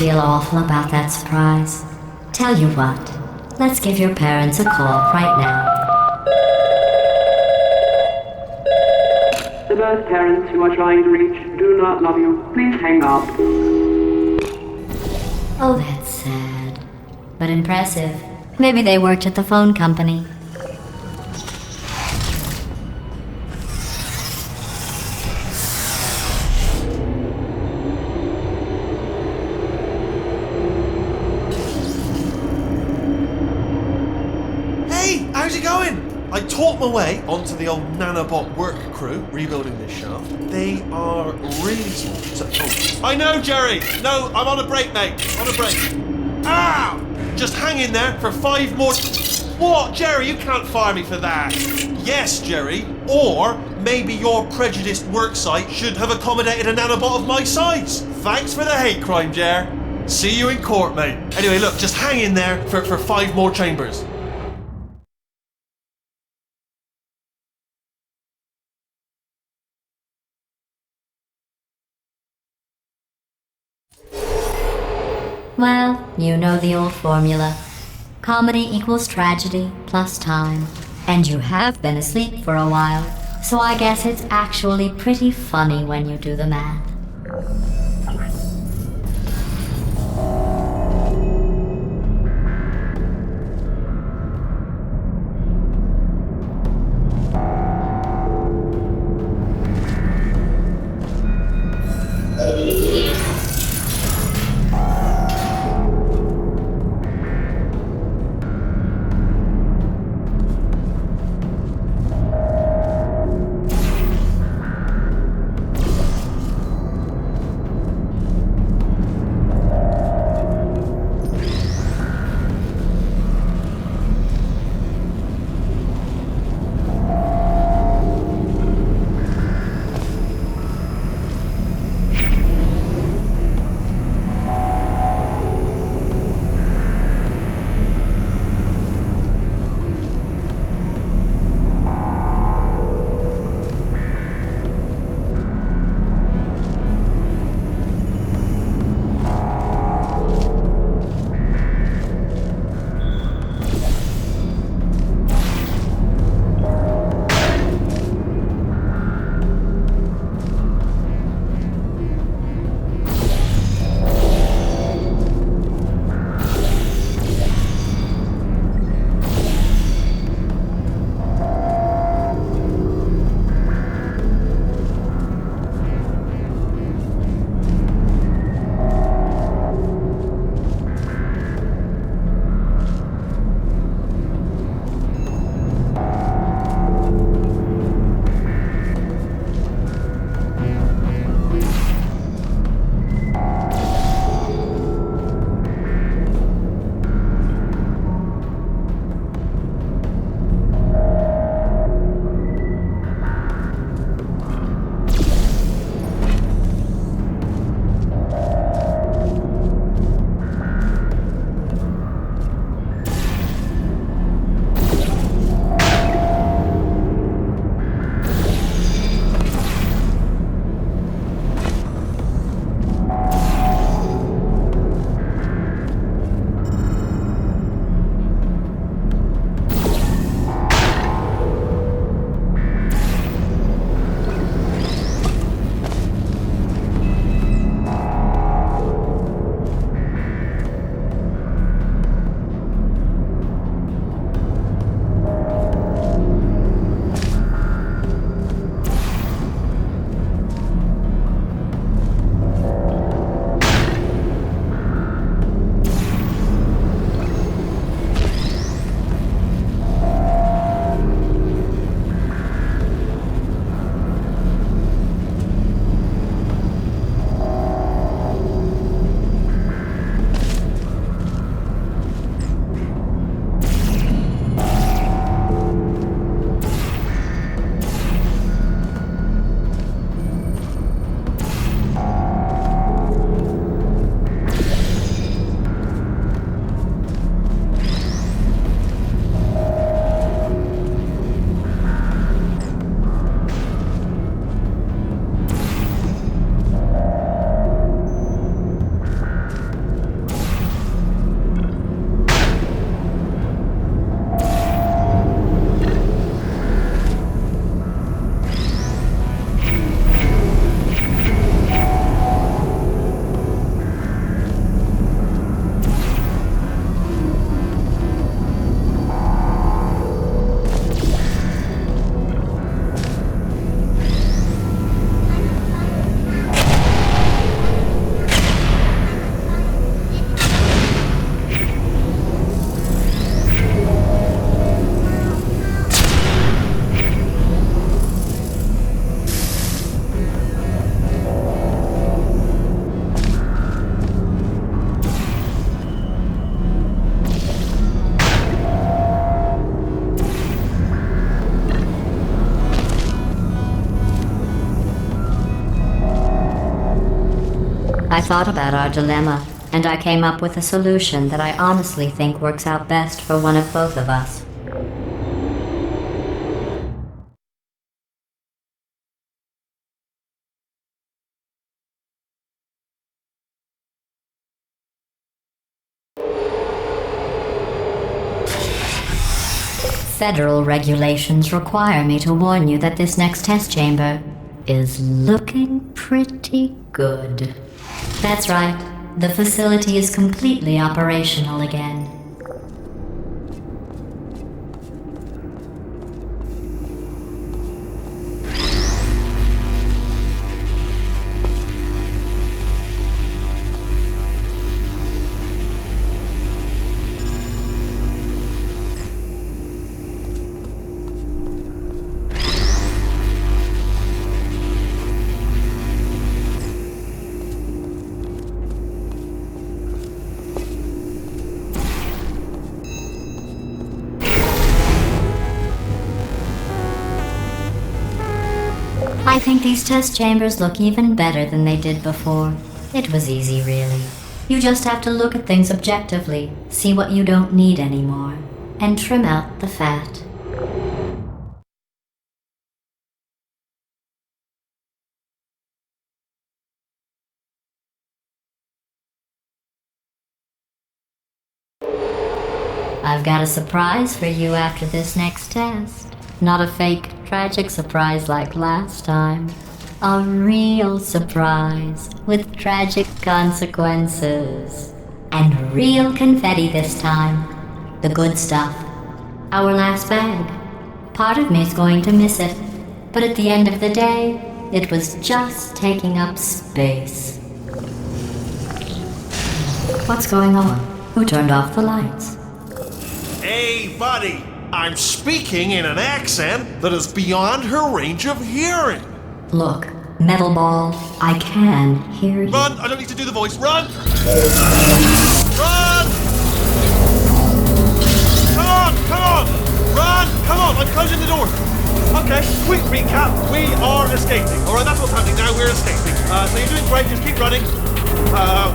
feel awful about that surprise. Tell you what, let's give your parents a call right now. The birth parents you are trying to reach do not love you. Please hang up. Oh, that's sad. But impressive. Maybe they worked at the phone company. Hey, how's it going? I taught my way onto the old nanobot work crew rebuilding this shaft. They are really small. I know, Jerry. No, I'm on a break, mate. On a break. Ah! Just hang in there for 5 more. What, Jerry? You can't fire me for that. Yes, Jerry. Or maybe your prejudiced worksite should have accommodated a nanobot of my size. Thanks for the hate crime, Jer. See you in court, mate. Anyway, look, just hang in there for 5 more chambers. Well, you know the old formula. Comedy equals tragedy plus time. And you have been asleep for a while, so I guess it's actually pretty funny when you do the math. thought about our dilemma, and I came up with a solution that I honestly think works out best for one of both of us. Federal regulations require me to warn you that this next test chamber is looking pretty good. That's right, the facility is completely operational again. I think these test chambers look even better than they did before. It was easy, really. You just have to look at things objectively, see what you don't need anymore, and trim out the fat. I've got a surprise for you after this next test. Not a fake, tragic surprise like last time. A real surprise with tragic consequences. And real confetti this time. The good stuff. Our last bag. Part of me's going to miss it. But at the end of the day, it was just taking up space. What's going on? Who turned off the lights? Hey, buddy! I'm speaking in an accent that is beyond her range of hearing. Look, Metal Ball, I can hear you. Run! I don't need to do the voice. Run! Run! Come on! Come on! Run! Come on! I'm closing the door. Okay, quick recap. We are escaping. Alright, that's what's happening now. We're escaping. So you're doing great. Just keep running.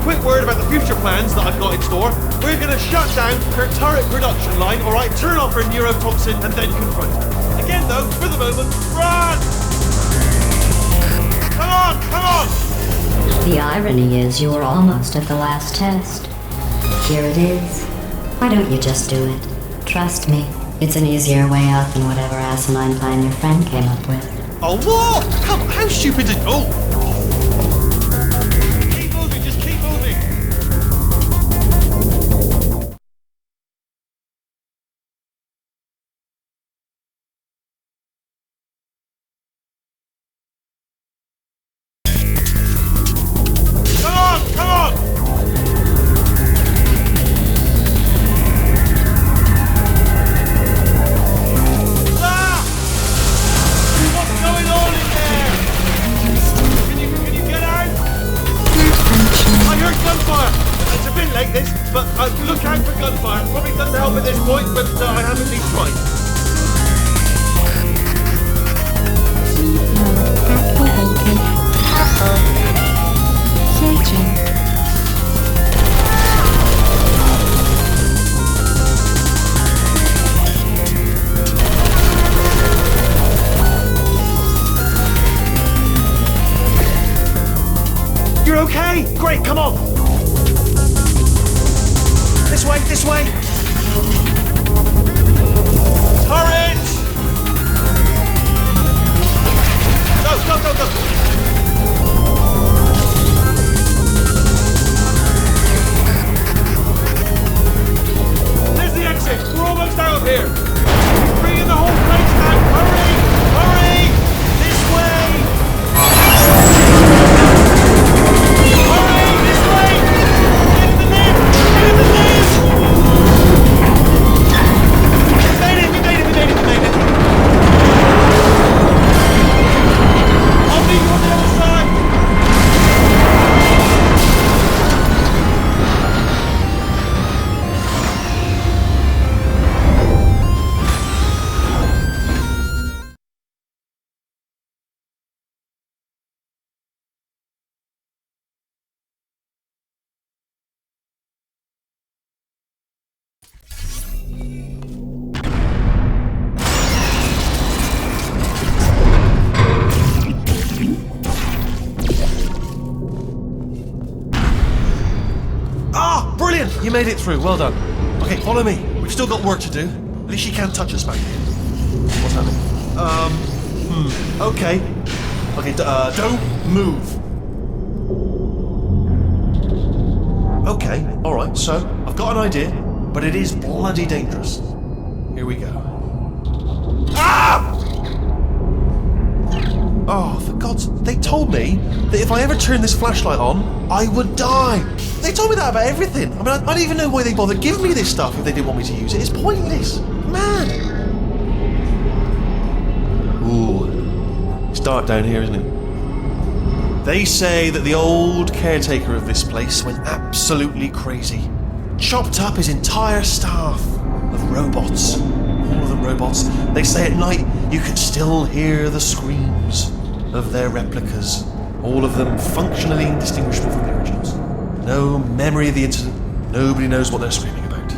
Quick word about the future plans that I've got in store. We're going to shut down her turret production line, alright? Turn off her neurotoxin and then confront her. Again though, for the moment, run! Come on, come on! The irony is you were almost at the last test. Here it is. Why don't you just do it? Trust me, it's an easier way out than whatever asinine plan your friend came up with. Oh, what? How stupid is... Oh! Keep moving, just keep moving! Come on, come on! Ah! What's going on in there? Can you get out? I heard gunfire. It's a bit late this, but look out for gunfire. Probably doesn't help at this point, but I haven't been tried. Activated. Searching. You're okay? Great, come on. This way, this way. Turret! Go. There's the exit. We're almost out of here. Bringing the whole place down. Hurry! Hurry! This way! Hurry! This way! Get in the lift! Get in the lift! We made it! I'll meet you on the other side! made it through. Well done. Okay, follow me. We've still got work to do. At least she can't touch us back here. What's happening? Okay. Okay, don't move. Okay, alright, so I've got an idea, but it is bloody dangerous. Here we go. Ah! Oh, for God's... They told me that if I ever turned this flashlight on, I would die. They told me that about everything. I mean, I don't even know why they bothered giving me this stuff if they didn't want me to use it. It's pointless. Man. Ooh. It's dark down here, isn't it? They say that the old caretaker of this place went absolutely crazy. Chopped up his entire staff of robots. All of them robots. They say at night you can still hear the screams of their replicas. All of them functionally indistinguishable from the originals. No memory of the incident. Nobody knows what they're screaming about.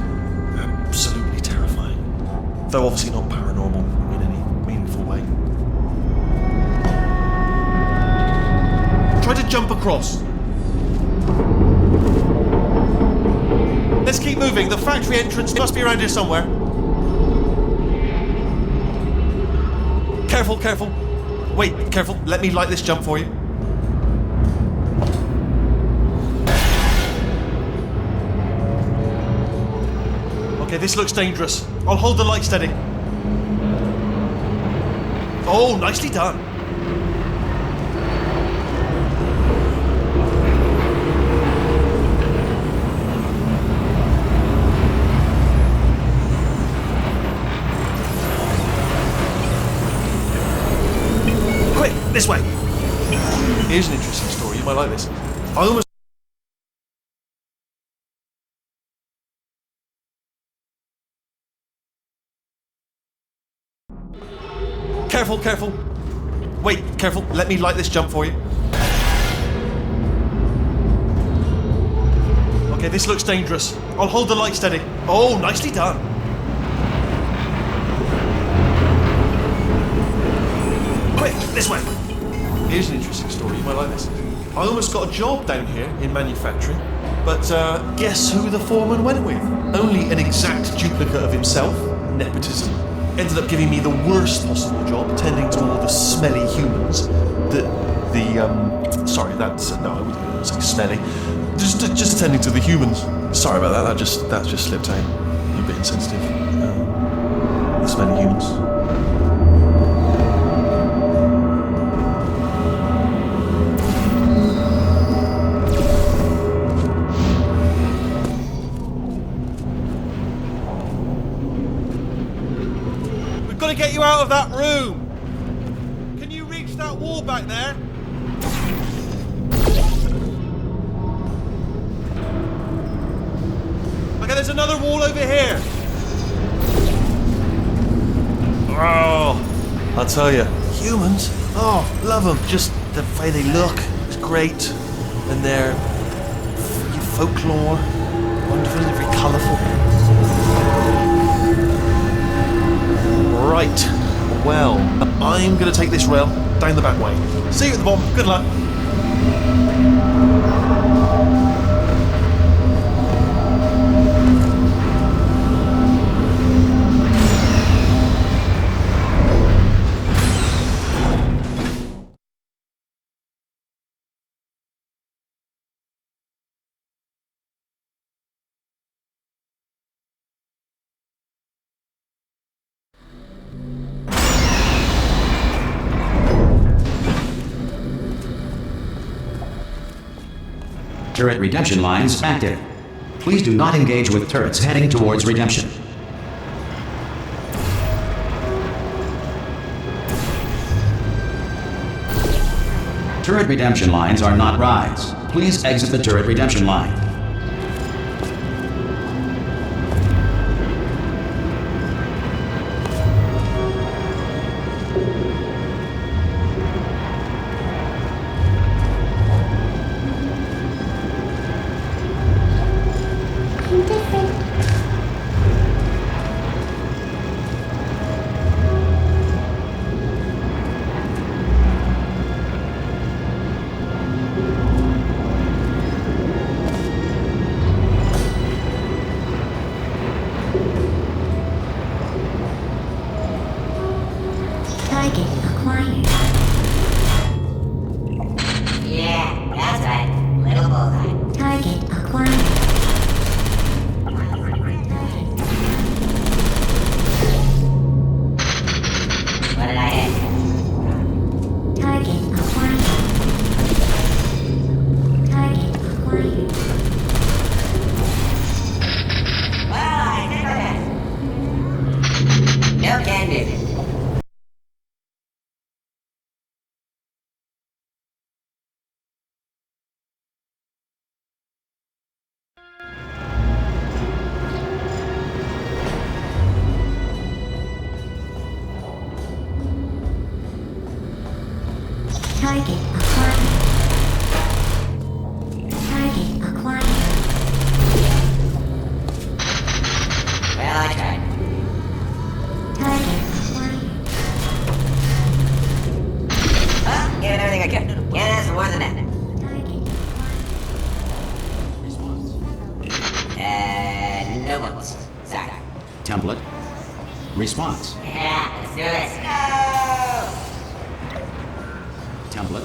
Absolutely terrifying. Though obviously not paranormal in any meaningful way. Try to jump across. Let's keep moving. The factory entrance must be around here somewhere. Careful, careful. Wait, careful. Let me light this jump for you. Okay, this looks dangerous. I'll hold the light steady. Oh, nicely done. This way. Here's an interesting story. You might like this. I almost... Careful, careful. Wait, careful. Let me light this jump for you. Okay, this looks dangerous. I'll hold the light steady. Oh, nicely done. Quick, this way. Here's an interesting story, you might like this. I almost got a job down here in manufacturing, but guess who the foreman went with? Only an exact duplicate of himself, nepotism. Ended up giving me the worst possible job, tending to all the smelly humans. Sorry, that's, no, I wouldn't say smelly. Just attending to the humans. Sorry about that, that just slipped out. A bit insensitive. The smelly humans. Got to get you out of that room. Can you reach that wall back there? Okay, there's another wall over here. Oh, I'll tell you, humans. Oh, love them. Just the way they look is great, and their folklore, wonderful, very colourful. Right, well, I'm going to take this rail down the back way. See you at the bottom. Good luck. Turret redemption lines active. Please do not engage with turrets heading towards redemption. Turret redemption lines are not rides. Please exit the turret redemption line. Template. Response. Yeah, let's do this. No! Template.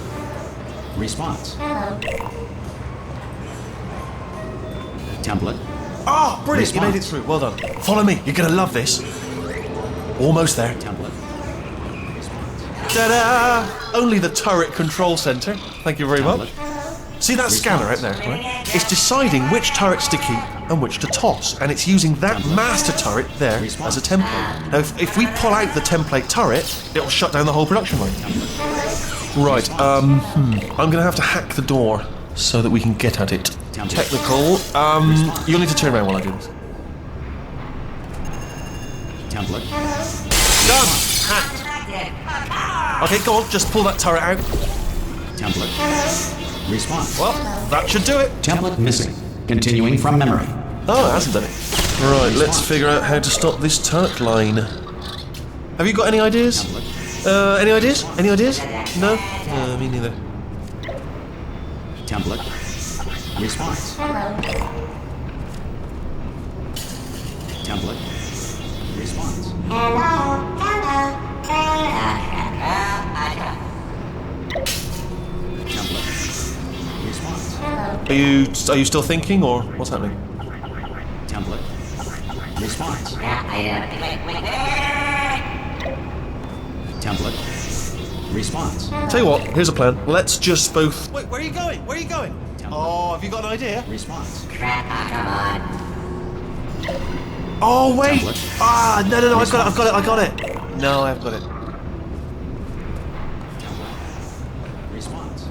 Response. Template. Oh, brilliant! You made it Response. through. Well done. Follow me. You're gonna love this. Almost there. Template. Ta-da! Only the turret control center. Thank you very much. Template. See that scanner out there, right? It's deciding which turrets to keep and which to toss, and it's using that master turret there as a template. Now, if we pull out the template turret, it'll shut down the whole production line. Right, I'm gonna have to hack the door so that we can get at it. Technical, you'll need to turn around while I do this. Template. Done! Hacked. Okay, go on, just pull that turret out. Template. Response. Well, that should do it. Template missing. Continuing from memory. Oh, it hasn't done it. Right, let's figure out how to stop this turret line. Have you got any ideas? Any ideas? Any ideas? No? Me neither. Template. Response. Template. Response. Template. Response. Are you still thinking, or what's happening? Template. Response. Template. Response. Tell you what, here's a plan. Let's just both. Wait, where are you going? Where are you going? Oh, have you got an idea? Response. Oh, wait! Template. Ah, no, I got it. No, I've got it. Response.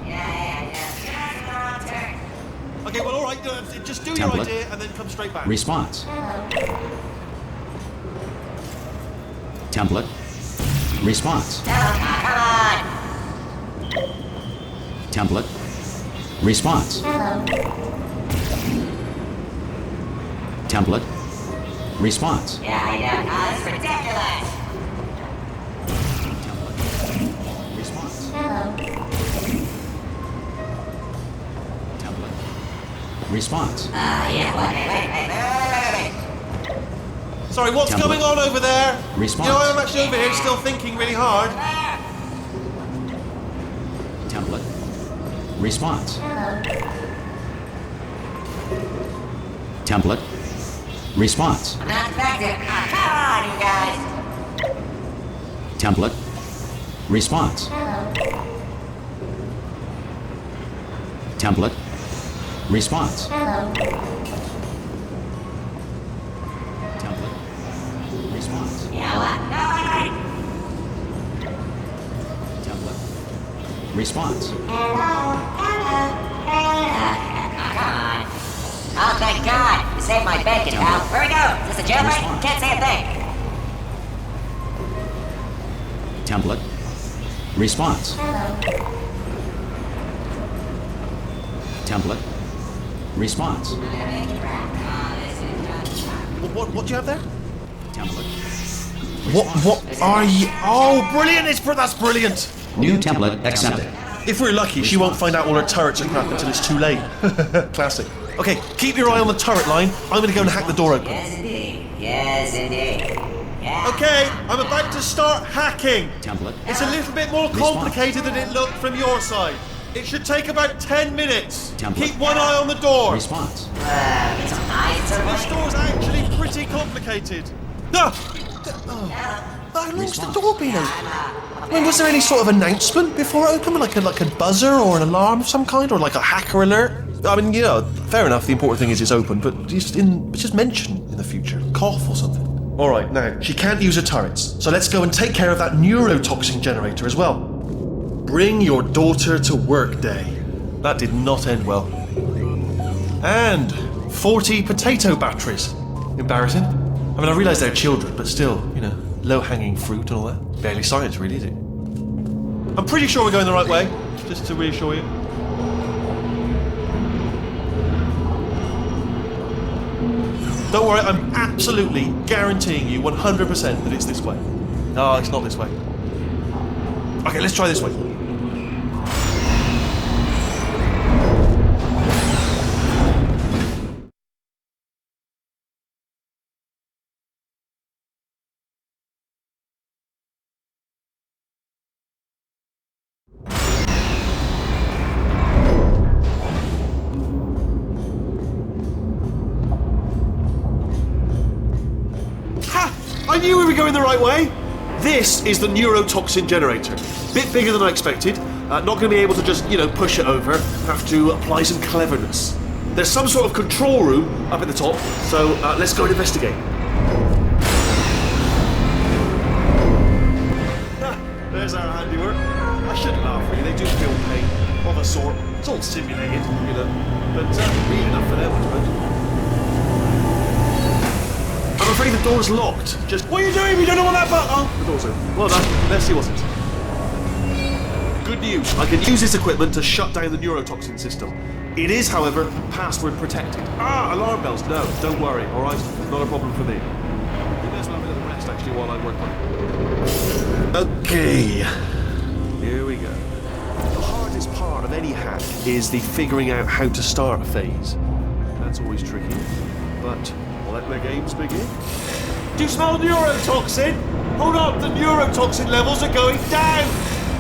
Okay, well, all right. Just do your Template. idea and then come straight back. Response. Template. Response. Template. Response. Template. Response. Yeah, I know. Oh, this is ridiculous. Response. Template. Response. Yeah, wait. Sorry, what's Template. going on over there? Response. You know, I'm actually over here still thinking really hard. Template. Response. Template. Response. I'm not effective. Oh, come on, you guys. Template. Response. Template. Response. Template. Response. Yeah, what? No, wait. Template. Response. Oh, thank God. You saved my bacon, pal. Where we go? Is this a jailbreak? Response. Can't say a thing. Template. Response. Template. Response. What do you have there? Template. What are you? Oh, brilliant! That's brilliant. New template accepted. If we're lucky, she won't find out all her turrets are crap until it's too late. Classic. Okay, keep your eye on the turret line. I'm going to go and hack the door open. Yes, indeed. Yes, indeed. Yeah. Okay, I'm about to start hacking. Template. It's a little bit more complicated than it looked from your side. It should take about 10 minutes. Template. Keep one eye on the door. Response. It's nice. This door's actually pretty complicated. No! How long's the door been open? I mean, was there any sort of announcement before it opened? Like a buzzer or an alarm of some kind? Or like a hacker alert? I mean, you know, fair enough, the important thing is it's open, but just mention in the future. Cough or something. Alright, now, she can't use her turrets, so let's go and take care of that neurotoxin generator as well. Bring your daughter to work day. That did not end well. And 40 potato batteries. Embarrassing. I mean, I realise they're children, but still, you know, low-hanging fruit and all that. Barely science, really, is it? I'm pretty sure we're going the right way, just to reassure you. Don't worry, I'm absolutely guaranteeing you 100% that it's this way. No, it's not this way. Okay, let's try this way. I knew we were going the right way. This is the neurotoxin generator. Bit bigger than I expected. Not going to be able to just, push it over. Have to apply some cleverness. There's some sort of control room up at the top, so let's go and investigate. There's our handiwork. I shouldn't laugh, really. They do feel pain of a sort. It's all simulated, but real enough for them, I suppose. I'm afraid the door's locked. What are you doing? We don't know what that button. Oh, the door's open. Well done. Let's see what's inside. Good news. I can use this equipment to shut down the neurotoxin system. It is, however, password protected. Alarm bells. No, don't worry. All right, not a problem for me. You may as well have a little rest actually while I work on it. Okay. Here we go. The hardest part of any hack is the figuring out how to start a phase. That's always tricky. But let the games begin. Do you smell neurotoxin? Hold on, the neurotoxin levels are going down.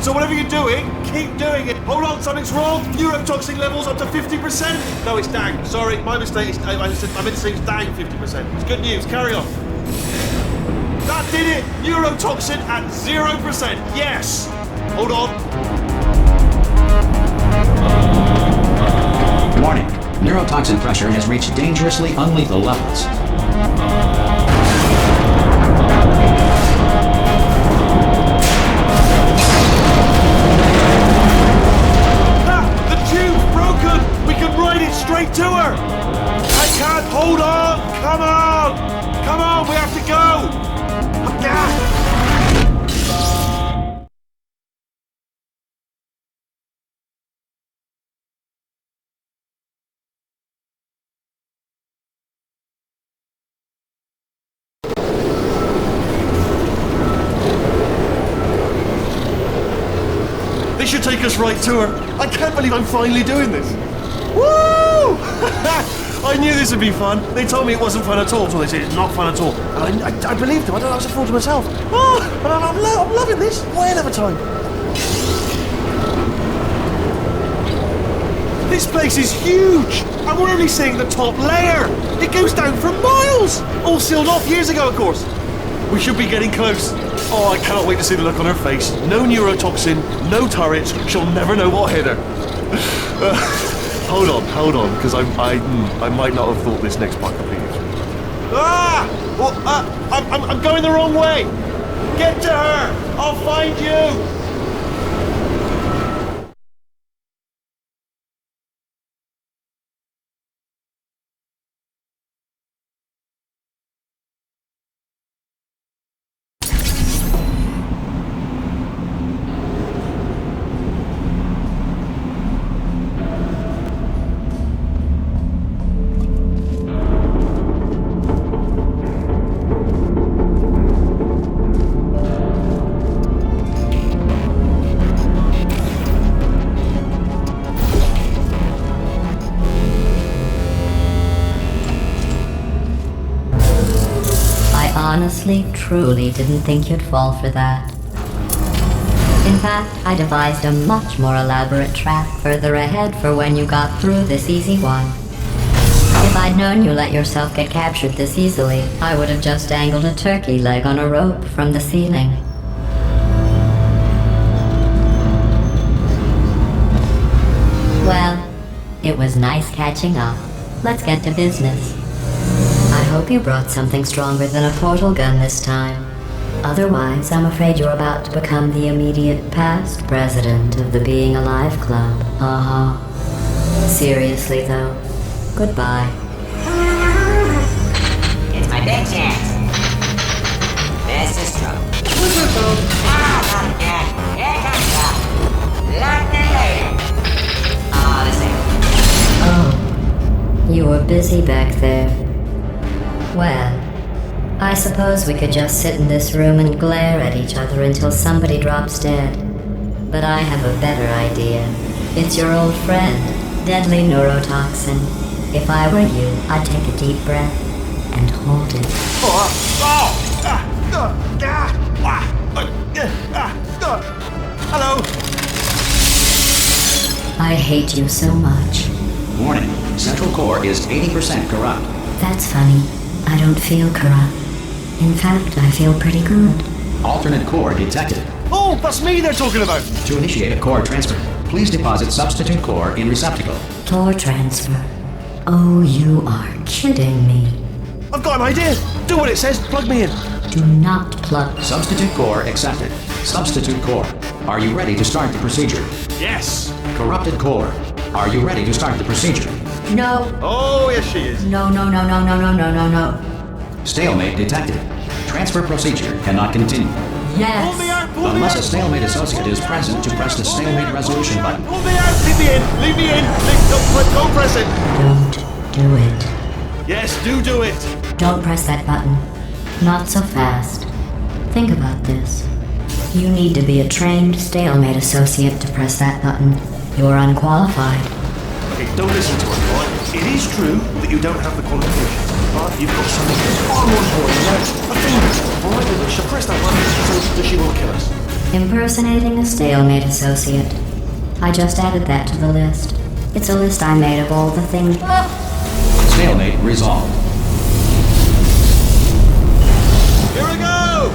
So whatever you're doing, keep doing it. Hold on, something's wrong. Neurotoxin levels up to 50%. No, it's down. Sorry, my mistake. I meant to say it's down 50%. It's good news. Carry on. That did it. Neurotoxin at 0%. Yes. Hold on. Warning. Neurotoxin pressure has reached dangerously unlethal levels. Straight to her! I can't hold on! Come on! Come on, we have to go! This should take us right to her. I can't believe I'm finally doing this. Woo! I knew this would be fun. They told me it wasn't fun at all, so they said it's not fun at all. And I believed them. I was a fool to myself. I'm loving this. Way of a time. This place is huge. And we're only seeing the top layer. It goes down for miles. All sealed off years ago, of course. We should be getting close. Oh, I cannot wait to see the look on her face. No neurotoxin, no turrets. She'll never know what hit her. Hold on, because I might not have thought this next part completely through. I'm going the wrong way. Get to her. I'll find you. Honestly, truly didn't think you'd fall for that. In fact, I devised a much more elaborate trap further ahead for when you got through this easy one. If I'd known you let yourself get captured this easily, I would have just dangled a turkey leg on a rope from the ceiling. Well, it was nice catching up. Let's get to business. I hope you brought something stronger than a portal gun this time. Otherwise, I'm afraid you're about to become the immediate past president of the Being Alive Club. Seriously, though, goodbye. It's my big chance. This is true. Not again. Here comes up. Lightning later. The same. Oh, you were busy back there. Well, I suppose we could just sit in this room and glare at each other until somebody drops dead. But I have a better idea. It's your old friend, deadly neurotoxin. If I were you, I'd take a deep breath and hold it. Hello. I hate you so much. Warning. Central core is 80% corrupt. That's funny. I don't feel corrupt. In fact, I feel pretty good. Alternate core detected. Oh, that's me they're talking about. To initiate a core transfer, please deposit substitute core in receptacle. Core transfer. Oh, you are kidding me. I've got an idea. Do what it says. Plug me in. Do not plug. Substitute core accepted. Substitute core. Are you ready to start the procedure? Yes. Corrupted core. Are you ready to start the procedure? No. Oh, yes, she is. No, no, no, no, no, no, no, no, no. Stalemate detected. Transfer procedure cannot continue. Yes. Pull me out. Pull me Unless out. a stalemate associate is present to press the stalemate resolution button. Pull me out. Leave me in. Leave me in. Don't press it. Don't do it. Yes, do it. Don't press that button. Not so fast. Think about this. You need to be a trained stalemate associate to press that button. You're unqualified. Okay, don't listen to her, right? It is true that you don't have the qualifications, but you've got something that's far more important. A finger. Alright, then she'll press that button so that she won't kill us. Impersonating a stalemate associate. I just added that to the list. It's a list I made of all the things. Stalemate resolved. Here we go!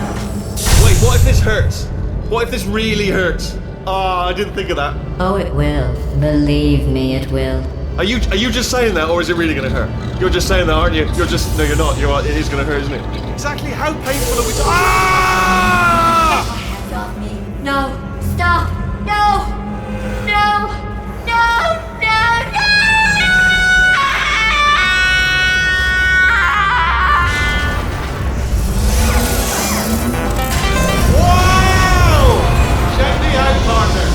Wait, what if this hurts? What if this really hurts? I didn't think of that. Oh, it will. Believe me, it will. Are you just saying that, or is it really gonna hurt? You're just saying that, aren't you? No, you're not. It is gonna hurt, isn't it? Exactly how painful are we? Ah! Hands off me. No. Stop. No. No. No. No. No. Wow! Check me out, partner.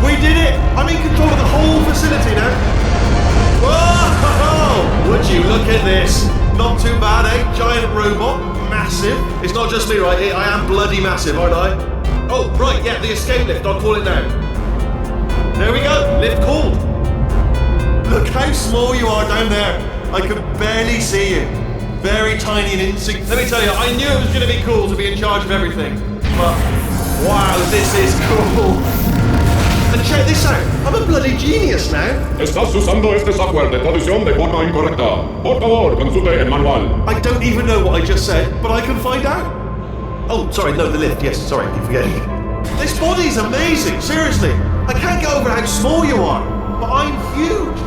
We did it! I'm in control of the whole facility now. Whoa! Would you look at this? Not too bad, eh? Giant robot, massive. It's not just me, right? I am bloody massive, aren't I? Oh, right, yeah, the escape lift. I'll call it now. There we go. Lift called. Look how small you are down there. I can barely see you. Very tiny and insignificant. Let me tell you, I knew it was going to be cool to be in charge of everything. But, wow, this is cool. And check this out. I'm a bloody genius now. Estás usando este software de traducción de forma incorrecta. Por favor, consulte el manual. I don't even know what I just said, but I can find out. Oh, sorry, no, the lift. Yes, sorry, keep forgetting. This body's amazing, seriously. I can't get over how small you are, but I'm huge.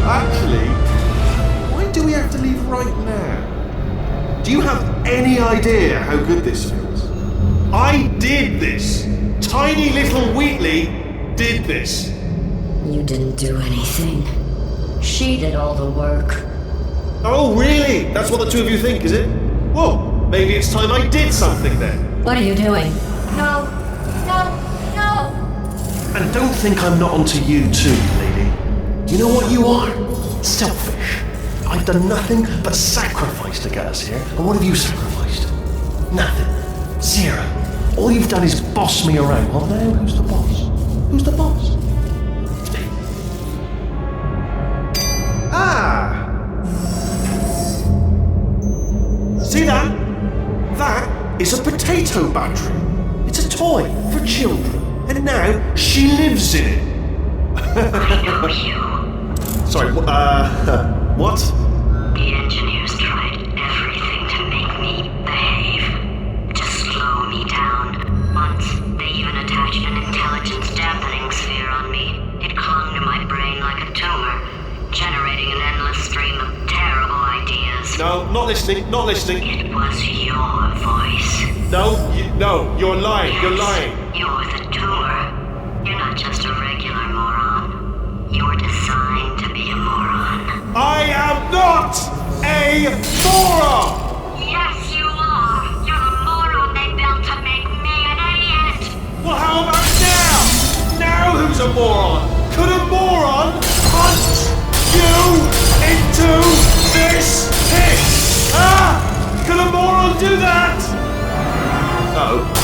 Actually, why do we have to leave right now? Do you have any idea how good this feels? I did this. Tiny little Wheatley did this. You didn't do anything. She did all the work. Oh, really? That's what the two of you think, is it? Well, maybe it's time I did something then. What are you doing? No. No. No. And don't think I'm not onto you too, lady. You know what you are? Selfish. I've done nothing but sacrifice to get us here. And what have you sacrificed? Nothing. Zero. All you've done is boss me around. Well, now who's the boss? Who's the boss? It's me. Ah! See that? That is a potato battery. It's a toy for children. And now she lives in it. Sorry, what? The engineers tried everything to make me behave, to slow me down. Once, they even attached an intelligence dampening sphere on me. It clung to my brain like a tumor, generating an endless stream of terrible ideas. No, not listening, not listening. It was your voice. No, you're lying, you're lying. You're the tumor. You're not just a regular moron. You're designed to be a moron. I am not a moron! Yes, you are. You're the moron they built to make me an idiot. Well, how about now? Now who's a moron? Could a moron hunt you into this pit? Ah! Could a moron do that? Uh-oh.